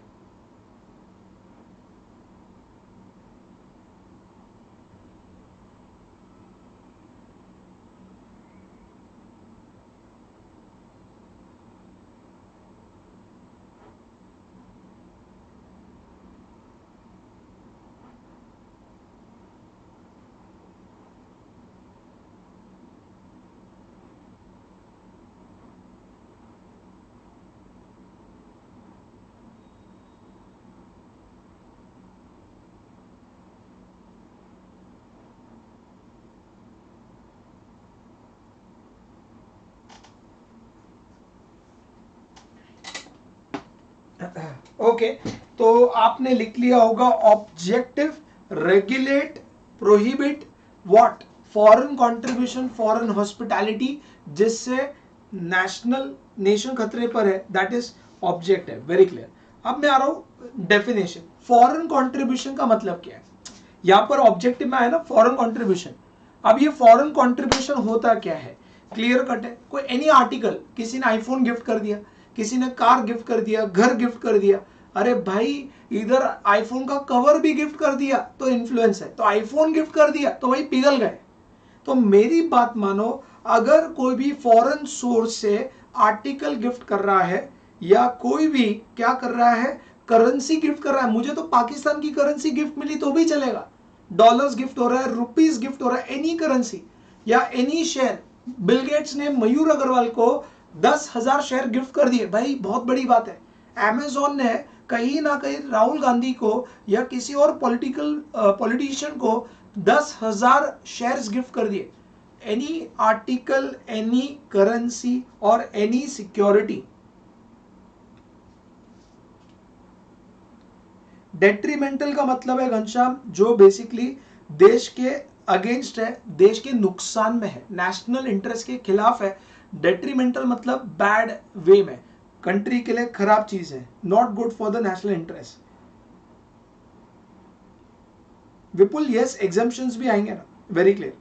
Okay, तो आपने लिख लिया होगा objective, regulate, prohibit, what? Foreign contribution, foreign hospitality, जिससे नेशनल नेशन खतरे पर है, that is objective. Very clear. अब मैं आ रहा हूं डेफिनेशन। फॉरेन कंट्रीब्यूशन का मतलब क्या है? यहां पर ऑब्जेक्टिव में आया ना फॉरेन कंट्रीब्यूशन। अब ये फॉरेन कंट्रीब्यूशन होता क्या है? क्लियर कट है। कोई एनी आर्टिकल, किसी ने आईफोन गिफ्ट कर दिया, किसी ने कार गिफ्ट कर दिया, घर गिफ्ट कर दिया, अरे भाई इधर आईफोन का कवर भी गिफ्ट कर दिया तो इन्फ्लुएंस है, तो आईफोन गिफ्ट कर दिया तो भाई पिघल गए। तो मेरी बात मानो, अगर कोई भी फॉरेन सोर्स से आर्टिकल गिफ्ट कर रहा है या कोई भी क्या कर रहा है, करेंसी गिफ्ट कर रहा है, मुझे तो पाकिस्तान की करेंसी गिफ्ट मिली तो भी चलेगा, डॉलर्स गिफ्ट हो रहा है, रुपीस गिफ्ट हो रहा है, एनी करेंसी या एनी शेयर। बिल गेट्स ने मयूर अग्रवाल को 10,000 शेयर गिफ्ट कर दिए भाई, बहुत बड़ी बात है। अमेजोन ने कहीं ना कहीं राहुल गांधी को या किसी और पॉलिटिशियन को 10,000 शेयर्स गिफ्ट कर दिए। एनी आर्टिकल, एनी करेंसी और एनी सिक्योरिटी डेट्रीमेंटल का मतलब है घनश्याम जो बेसिकली देश के अगेंस्ट है, देश के नुकसान में है, नेशनल इंटरेस्ट के खिलाफ है। डेट्रीमेंटल मतलब बैड वे में, कंट्री के लिए खराब चीज है, not good for the national interest. Vipul yes, exemptions भी आएंगे ना, वेरी क्लियर।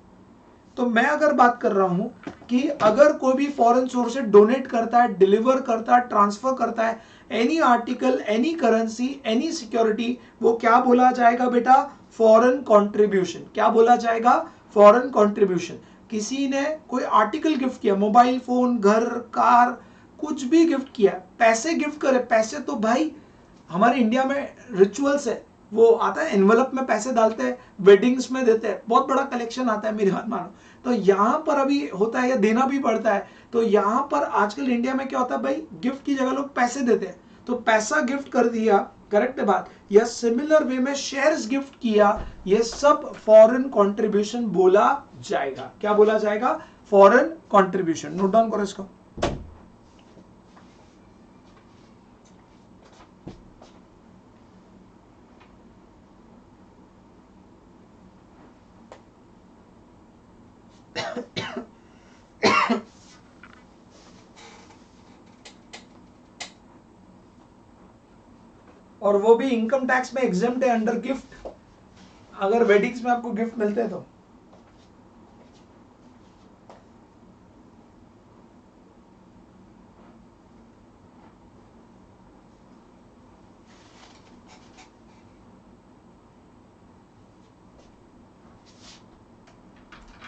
तो मैं अगर बात कर रहा हूं कि अगर कोई भी फॉरेन सोर्स से डोनेट करता है, डिलीवर करता है, ट्रांसफर करता है, any article, any currency, any security, वो क्या बोला जाएगा बेटा? Foreign contribution. क्या बोला जाएगा? Foreign contribution. किसी ने कोई आर्टिकल गिफ्ट किया, मोबाइल फोन, घर, कार, कुछ भी गिफ्ट किया, पैसे गिफ्ट करे, पैसे तो भाई हमारे इंडिया में रिचुअल्स है, वो आता है एनवलप में पैसे डालते हैं, वेडिंग्स में देते हैं, बहुत बड़ा कलेक्शन आता है, मेरी बात मानो। तो यहां पर अभी होता है या देना भी पड़ता है। तो यहां पर आजकल इंडिया में क्या होता है भाई, गिफ्ट की जगह लोग पैसे देते हैं, तो पैसा गिफ्ट कर दिया, करेक्ट बात, या सिमिलर वे में शेयर्स गिफ्ट किया, ये सब फॉरेन कंट्रीब्यूशन बोला जाएगा। क्या बोला जाएगा? Foreign contribution. नोट डाउन करो इसको। और वो भी इनकम टैक्स में एग्जेम्प्ट है अंडर गिफ्ट, अगर वेडिंग्स में आपको गिफ्ट मिलते हैं तो।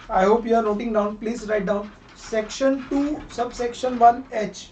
I hope you are noting down. Please write down section 2 subsection 1H.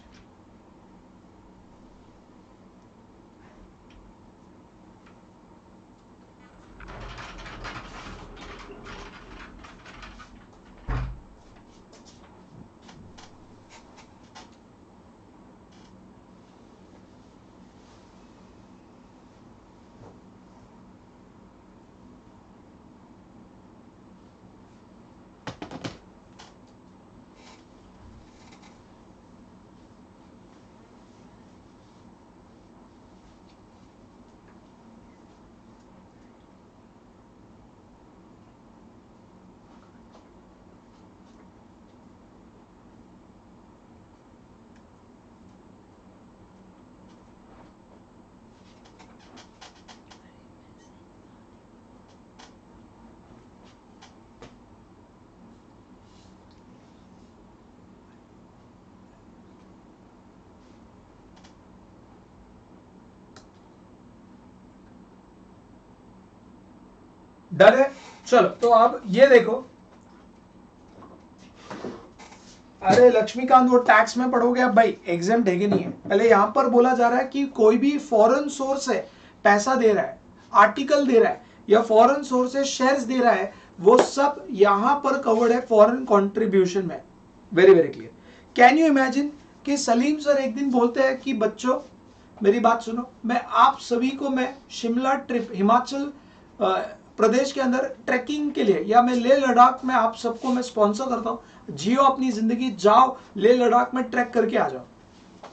डर है? चलो तो अब ये देखो, अरे लक्ष्मीकांत वो टैक्स में पढ़ोगे अब भाई, एग्जाम है कि नहीं है? पहले यहां पर बोला जा रहा है कि कोई भी फॉरेन सोर्स है पैसा दे रहा है, आर्टिकल दे रहा है, या फॉरेन सोर्स से शेयर्स दे रहा है, वो सब यहां पर कवर्ड है फॉरेन कंट्रीब्यूशन में। Very very clear. Can you imagine कि सलीम सर एक दिन बोलते हैं कि बच्चों मेरी बात सुनो, मैं आप सभी को मैं शिमला ट्रिप, हिमाचल प्रदेश के अंदर ट्रैकिंग के लिए, या मैं लेह लद्दाख में आप सबको मैं स्पॉन्सर करता हूं, जियो अपनी जिंदगी, जाओ लेह लद्दाख में ट्रैक करके आ जाओ।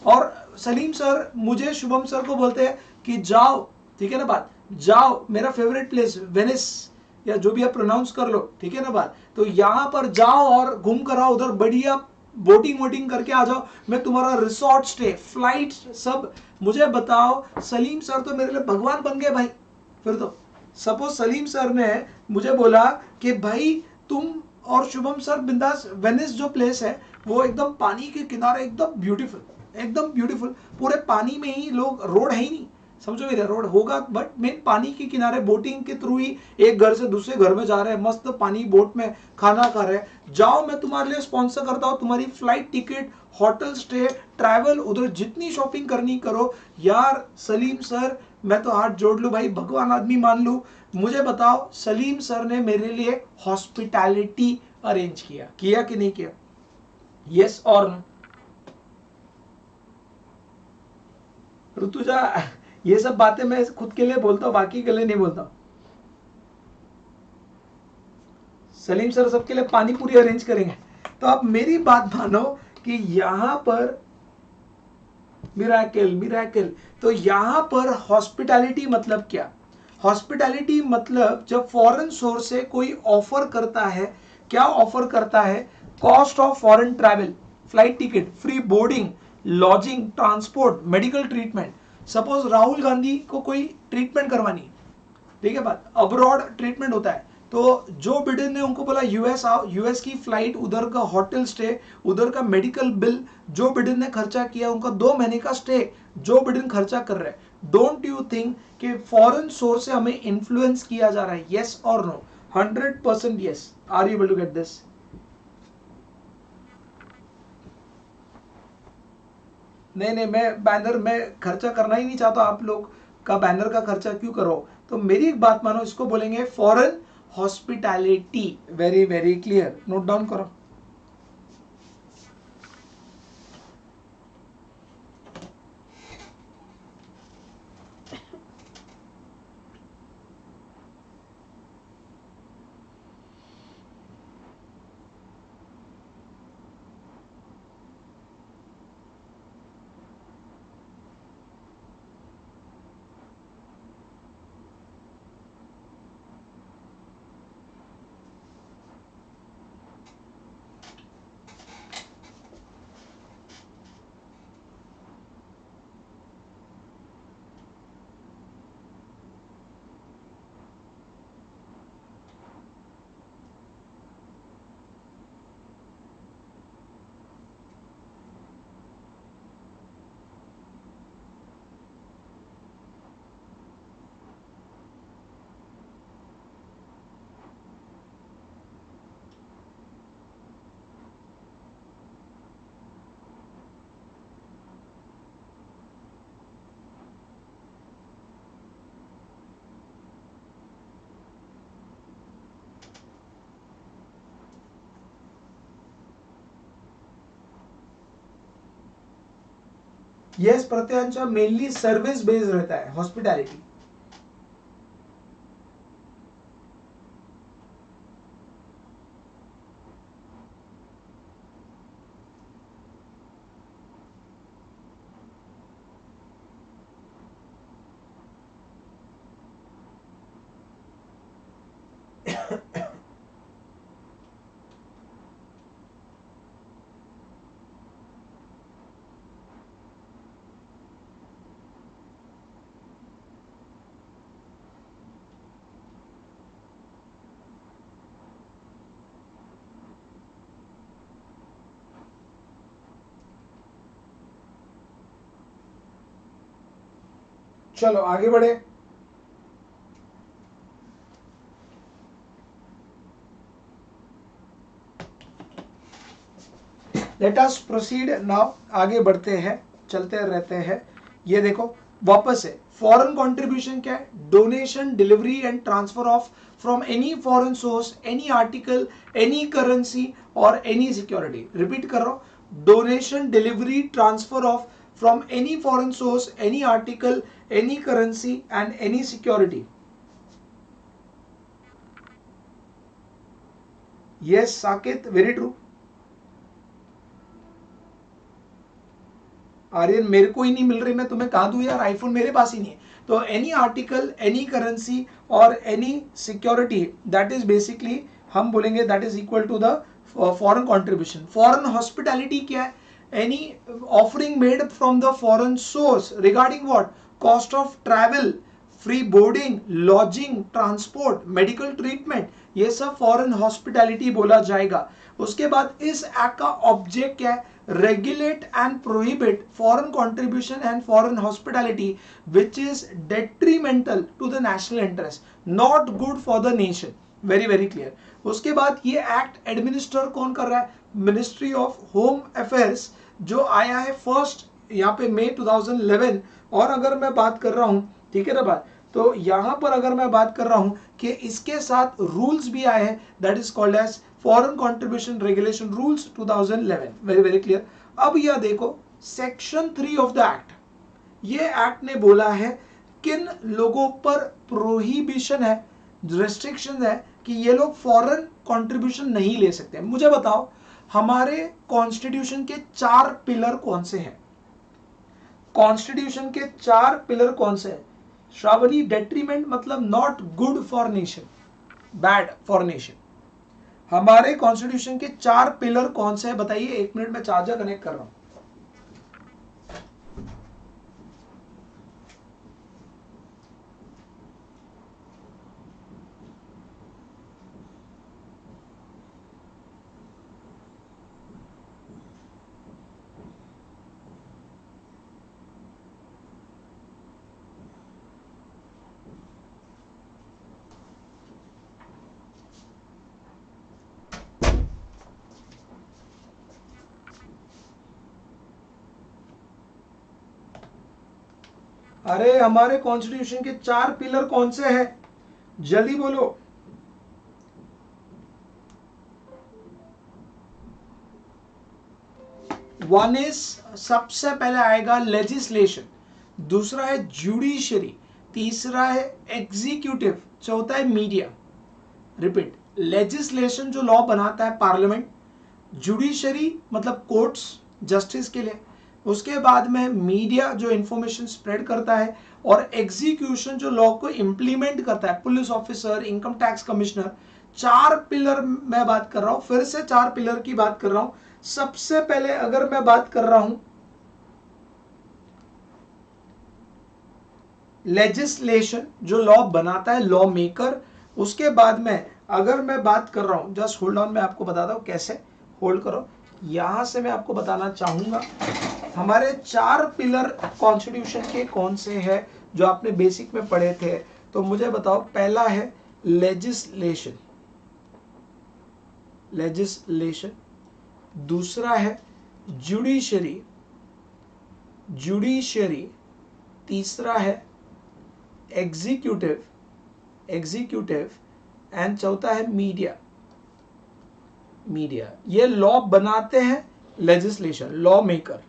और सलीम सर मुझे शुभम सर को बोलते हैं कि जाओ, ठीक है ना बात, जाओ मेरा फेवरेट प्लेस वेनिस, या जो भी आप प्रोनाउंस कर लो, ठीक है ना बात, तो यहां पर जाओ और घूम कर आओ, उधर बढ़िया बोटिंग वोटिंग करके आ जाओ, मैं तुम्हारा रिसोर्ट स्टे, फ्लाइट सब। मुझे बताओ, सलीम सर तो मेरे लिए भगवान बन गए भाई। फिर तो सपोज सलीम सर ने मुझे बोला कि भाई तुम और शुभम सर बिंदास, वेनिस जो प्लेस है वो एकदम पानी के किनारे, एकदम ब्यूटीफुल, एकदम ब्यूटीफुल, पूरे पानी में ही, लोग, रोड है ही नहीं, समझो मेरा, रोड होगा बट मेन पानी के किनारे, बोटिंग के थ्रू ही एक घर से दूसरे घर में जा रहे हैं, मस्त पानी बोट में खाना खा रहे हैं, जाओ मैं तुम्हारे लिए स्पॉन्सर करता हूं, तुम्हारी flight ticket, hotel stay, travel, उधर जितनी शॉपिंग करनी करो। यार सलीम सर, मैं तो हाथ जोड़ लूं भाई, भगवान आदमी मान लूं। मुझे बताओ, सलीम सर ने मेरे लिए हॉस्पिटैलिटी अरेंज किया कि नहीं किया? यस और नो? ऋतुजा, ये सब बातें मैं खुद के लिए बोलता हूँ, बाकी के लिए नहीं बोलता। सलीम सर सबके लिए पानी पूरी अरेंज करेंगे। तो आप मेरी बात मानो कि यहां पर मिराकल मिराकल, तो यहां पर हॉस्पिटैलिटी मतलब क्या? हॉस्पिटैलिटी मतलब जब फॉरेन सोर्स से कोई ऑफर करता है, क्या ऑफर करता है? Cost of foreign travel, flight ticket, free boarding, lodging, transport, medical treatment. Suppose Rahul Gandhi को कोई ट्रीटमेंट करवानी, ठीक है बात, अब्रॉड ट्रीटमेंट होता है, तो जो बिडेन ने उनको बोला यूएस आओ, यूएस की फ्लाइट, उधर का होटल स्टे, उधर का मेडिकल बिल जो बिडेन ने खर्चा किया, उनका 2 महीने का स्टे जो बिडेन खर्चा कर रहे हैं। डोंट यू थिंक कि फॉरेन सोर्स से हमें इन्फ्लुएंस किया जा रहा है? यस और no? 100% yes. Are you able to get this? नहीं नहीं, मैं बैनर में खर्चा करना ही नहीं चाहता, आप लोग का बैनर का खर्चा क्यों करो? तो मेरी एक बात मानो, इसको बोलेंगे foreign hospitality. Very very clear, note down करो। यस प्रत्यांशा, मेनली सर्विस बेस्ड रहता है हॉस्पिटैलिटी। चलो आगे बढ़े। लेट अस प्रोसीड नाउ, आगे बढ़ते हैं, चलते रहते हैं। ये देखो वापस से फॉरेन कंट्रीब्यूशन क्या है? Donation, delivery and transfer of from any foreign source, any article, any currency और एनी सिक्योरिटी। रिपीट कर रहा हूं, donation, delivery, transfer of from any foreign source, any article, any currency and any security. Yes Saket, very true. Aryan, मेरे को ही नहीं मिल रही, मैं तुम्हें कहां दूं यार, आईफोन मेरे पास ही नहीं है। तो एनी आर्टिकल, एनी करेंसी और any security, that is basically हम बोलेंगे that is equal to the foreign contribution. Foreign hospitality क्या है? Any offering made from the foreign source regarding what? Cost of travel, free boarding, lodging, transport, medical treatment, ये सब foreign hospitality बोला जाएगा। उसके बाद इस एक्ट का ऑब्जेक्ट क्या है? regulate and prohibit foreign contribution and foreign hospitality which is detrimental to the national interest, not good for the nation। very very clear। उसके बाद ये एक्ट एडमिनिस्टर कौन कर रहा है? मिनिस्ट्री ऑफ होम अफेयर्स, जो आया है फर्स्ट यहाँ पे मई 2011। और अगर मैं बात कर रहा हूं, ठीक है ना बात, तो यहां पर अगर मैं बात कर रहा हूं कि इसके साथ रूल्स भी आए हैं, that is called as foreign contribution regulation rules 2011। Very very clear. अब यह देखो सेक्शन 3 ऑफ द एक्ट, ये एक्ट ने बोला है किन लोगों पर प्रोहिबिशन है, रेस्ट्रिक्शन है कि ये लोग फॉरेन कंट्रीब्यूशन नहीं ले सकते। मुझे बताओ हमारे कॉन्स्टिट्यूशन के 4 पिलर कौन से हैं? कॉन्स्टिट्यूशन के 4 पिलर कौन से हैं? श्रावणी, डेट्रीमेंट मतलब not good for nation, bad for nation. हमारे कॉन्स्टिट्यूशन के 4 पिलर कौन से हैं बताइए। 1 मिनट में चार्जर कनेक्ट कर रहा हूं। अरे हमारे कॉन्स्टिट्यूशन के 4 पिलर कौन से हैं? जल्दी बोलो। वन इज, सबसे पहले आएगा लेजिस्लेशन, दूसरा है जुडिशरी, तीसरा है एग्जीक्यूटिव, चौथा है मीडिया। रिपीट, लेजिस्लेशन जो लॉ बनाता है पार्लियामेंट, जुडिशरी मतलब कोर्ट्स जस्टिस के लिए, उसके बाद में मीडिया जो इंफॉर्मेशन स्प्रेड करता है, और एग्जीक्यूशन जो लॉ को इंप्लीमेंट करता है, police officer, income tax commissioner. 4 pillar मैं बात कर रहा हूं, फिर से 4 पिलर की बात कर रहा हूं। सबसे पहले अगर मैं बात कर रहा हूं लेजिस्लेशन जो लॉ बनाता है, लॉ मेकर, उसके बाद में अगर मैं बात कर रहा हूं, जस्ट होल्ड ऑन, मैं आपको बताता हूं कैसे, होल्ड करो। यहां से मैं आपको बताना चाहूंगा हमारे 4 पिलर कॉन्स्टिट्यूशन के कौन से हैं जो आपने बेसिक में पढ़े थे। तो मुझे बताओ, पहला है लेजिस्लेशन, लेजिस्लेशन, दूसरा है जुडिशरी, जुडिशरी, तीसरा है एग्जीक्यूटिव, एग्जीक्यूटिव, एंड चौथा है मीडिया, मीडिया। ये लॉ बनाते हैं, legislation, law maker,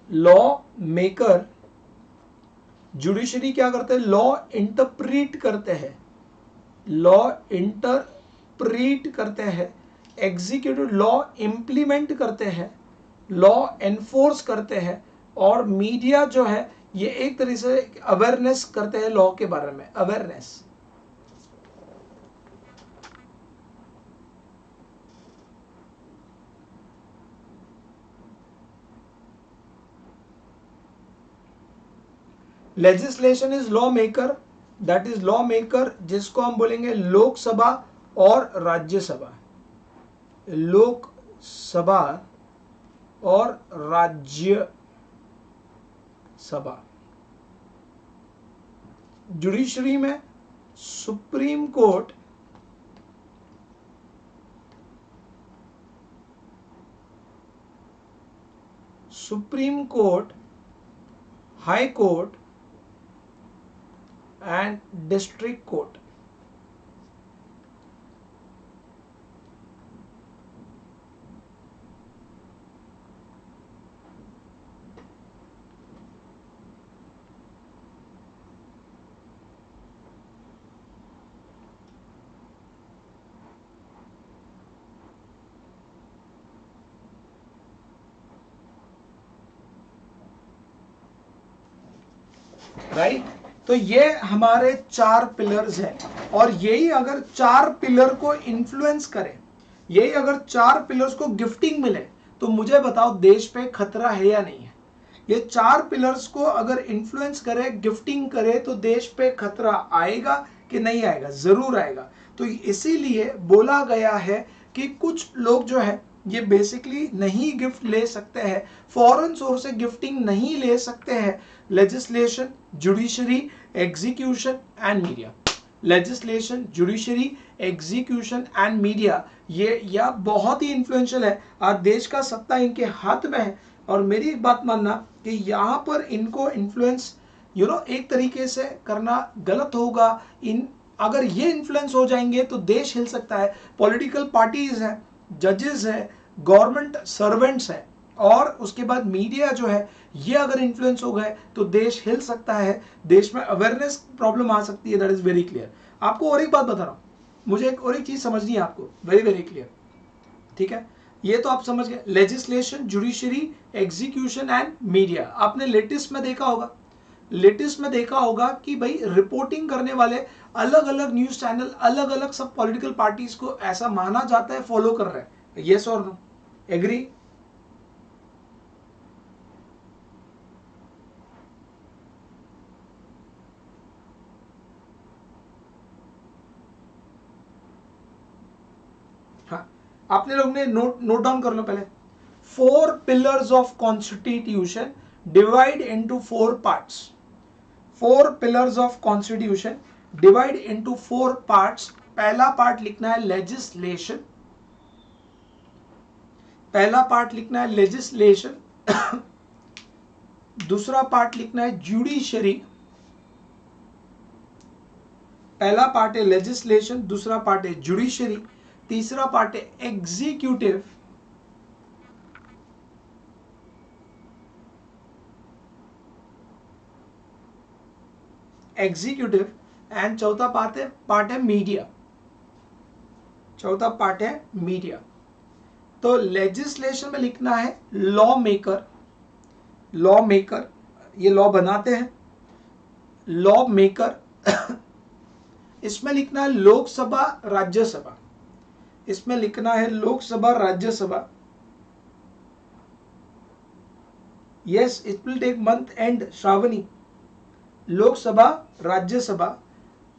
law maker. Judiciary क्या करते हैं? लॉ इंटरप्रीट करते हैं, लॉ इंटरप्रीट करते हैं। एग्जीक्यूटिव लॉ इंप्लीमेंट करते हैं, लॉ एनफोर्स करते हैं। और मीडिया जो है ये एक तरीके से अवेयरनेस करते हैं लॉ के बारे में, awareness. Legislation is law maker, that is law maker जिसको हम बोलेंगे लोकसभा और राज्यसभा, लोकसभा और राज्यसभा। जुडिशरी में supreme court, supreme court, high court and district court. Right, तो ये हमारे 4 पिलर्स हैं। और यही अगर 4 पिलर को इन्फ्लुएंस करें, यही अगर 4 पिलर्स को गिफ्टिंग मिले, तो मुझे बताओ देश पे खतरा है या नहीं है? ये 4 पिलर्स को अगर इन्फ्लुएंस करे, गिफ्टिंग करे, तो देश पे खतरा आएगा कि नहीं आएगा? जरूर आएगा। तो इसीलिए बोला गया है कि कुछ लोग जो है ये बेसिकली नहीं गिफ्ट ले सकते हैं, फॉरेन सोर्स से गिफ्टिंग नहीं ले सकते हैं। Legislation, judiciary, execution and media, legislation, judiciary, execution and media, ये या बहुत ही इन्फ्लुएंशियल है। आज देश का सत्ता इनके हाथ में है। और मेरी एक बात मानना कि यहाँ पर इनको इन्फ्लुएंस एक तरीके से करना गलत होगा। इन अगर ये इन्फ्लुएंस हो जाएंगे तो देश हिल सकता है। पॉलिटिकल पार्टीज हैं, जजेस हैं, गवर्नमेंट सर्वेंट्स हैं, और उसके बाद मीडिया जो है ये अगर इन्फ्लुएंस हो गए तो देश हिल सकता है, देश में अवेयरनेस प्रॉब्लम आ सकती है, दैट इज वेरी क्लियर। आपको और एक बात बता रहा हूँ, मुझे एक और एक चीज समझनी है आपको, वेरी वेरी क्लियर, ठीक है। ये तो आप समझ गए, legislation, judiciary, execution and media. आपने लेटेस्ट में देखा होगा, लेटेस्ट में देखा होगा कि भाई रिपोर्टिंग करने वाले अलग अलग न्यूज चैनल, अलग अलग सब पॉलिटिकल पार्टीज को ऐसा माना जाता है फॉलो कर रहे हैं, यस और नो, एग्री? हाँ, आपने लोग ने नोट डाउन कर लो पहले। 4 pillars of constitution divide into 4 parts. 4 pillars of constitution divide into 4 parts. पहला पार्ट लिखना है लेजिस्लेशन, पहला पार्ट लिखना है लेजिस्लेशन, दूसरा पार्ट लिखना है जुडिशरी। पहला पार्ट है लेजिस्लेशन, दूसरा पार्ट है जुडिशरी, तीसरा पार्ट है एग्जीक्यूटिव, एग्जीक्यूटिव एंड चौथा पार्ट है मीडिया, चौथा पार्ट है मीडिया। तो लेजिस्लेशन में लिखना है लॉ मेकर, लॉ मेकर, ये लॉ बनाते हैं, लॉ मेकर। इसमें लिखना है लोकसभा राज्यसभा, इसमें लिखना है Lok Sabha Rajya Sabha. Yes, it will take month and, Shravani. Lok Sabha Rajya Sabha.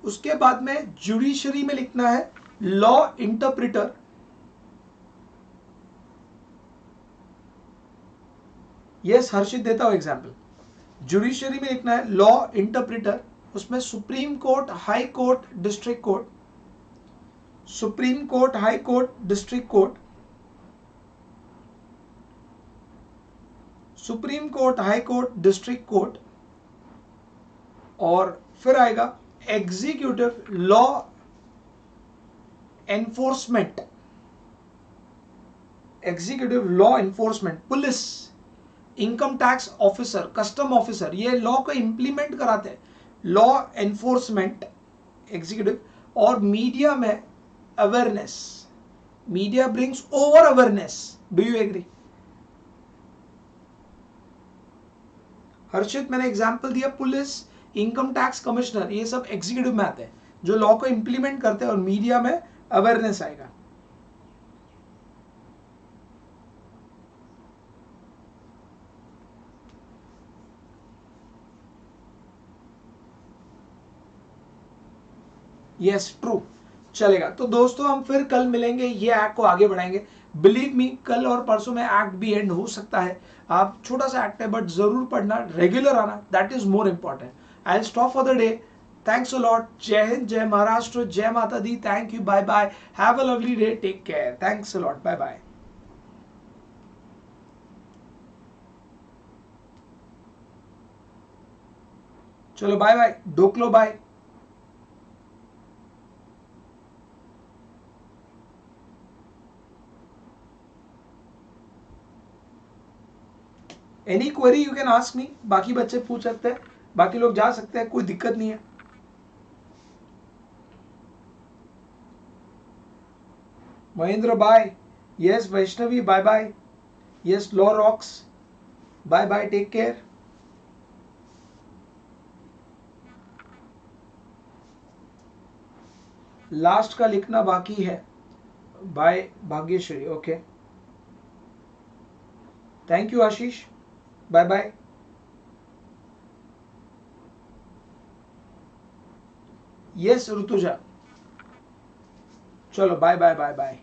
उसके बाद में जुडिशरी में लिखना है लॉ इंटरप्रिटर, यस हर्षित देता हूं एग्जाम्पल। जुडिशरी में लिखना है लॉ इंटरप्रिटर, उसमें supreme court, high court, district court, supreme court, high court, district court, supreme court, high court, district court. और फिर आएगा executive law enforcement, executive law enforcement, police, income tax officer, custom officer, ये law को implement कराते हैं, law enforcement, executive. और media में awareness, media brings over awareness, do you agree? Harshit मैंने एग्जांपल दिया, पुलिस, इनकम टैक्स कमिश्नर, ये सब एग्जीक्यूटिव में आते हैं जो लॉ को इंप्लीमेंट करते हैं, और मीडिया में अवेयरनेस आएगा। यस ट्रू, चलेगा। तो दोस्तों हम फिर कल मिलेंगे, ये एक्ट को आगे बढ़ाएंगे। बिलीव मी, कल और परसों में एक्ट भी एंड हो सकता है। आप छोटा सा एक्ट है बट जरूर पढ़ना, रेगुलर आना, that is more important. I will stop for the day. Thanks a lot. जय हिंद, जय महाराष्ट्र, जय माता दी। Thank you, bye bye, have a lovely day, take care, thanks a lot, bye bye. चलो बाय बाय, ढोकलो bye. Any query you can ask me, बाकी बच्चे पूछ सकते हैं, बाकी लोग जा सकते हैं, कोई दिक्कत नहीं है। Mahendra bye, yes Vaishnavi bye bye, yes law rocks, bye bye, take care. Last का लिखना बाकी है, bye Bhagyashree, okay. Thank you Ashish, bye bye. Yes Rituja, चलो बाय बाय बाय बाय।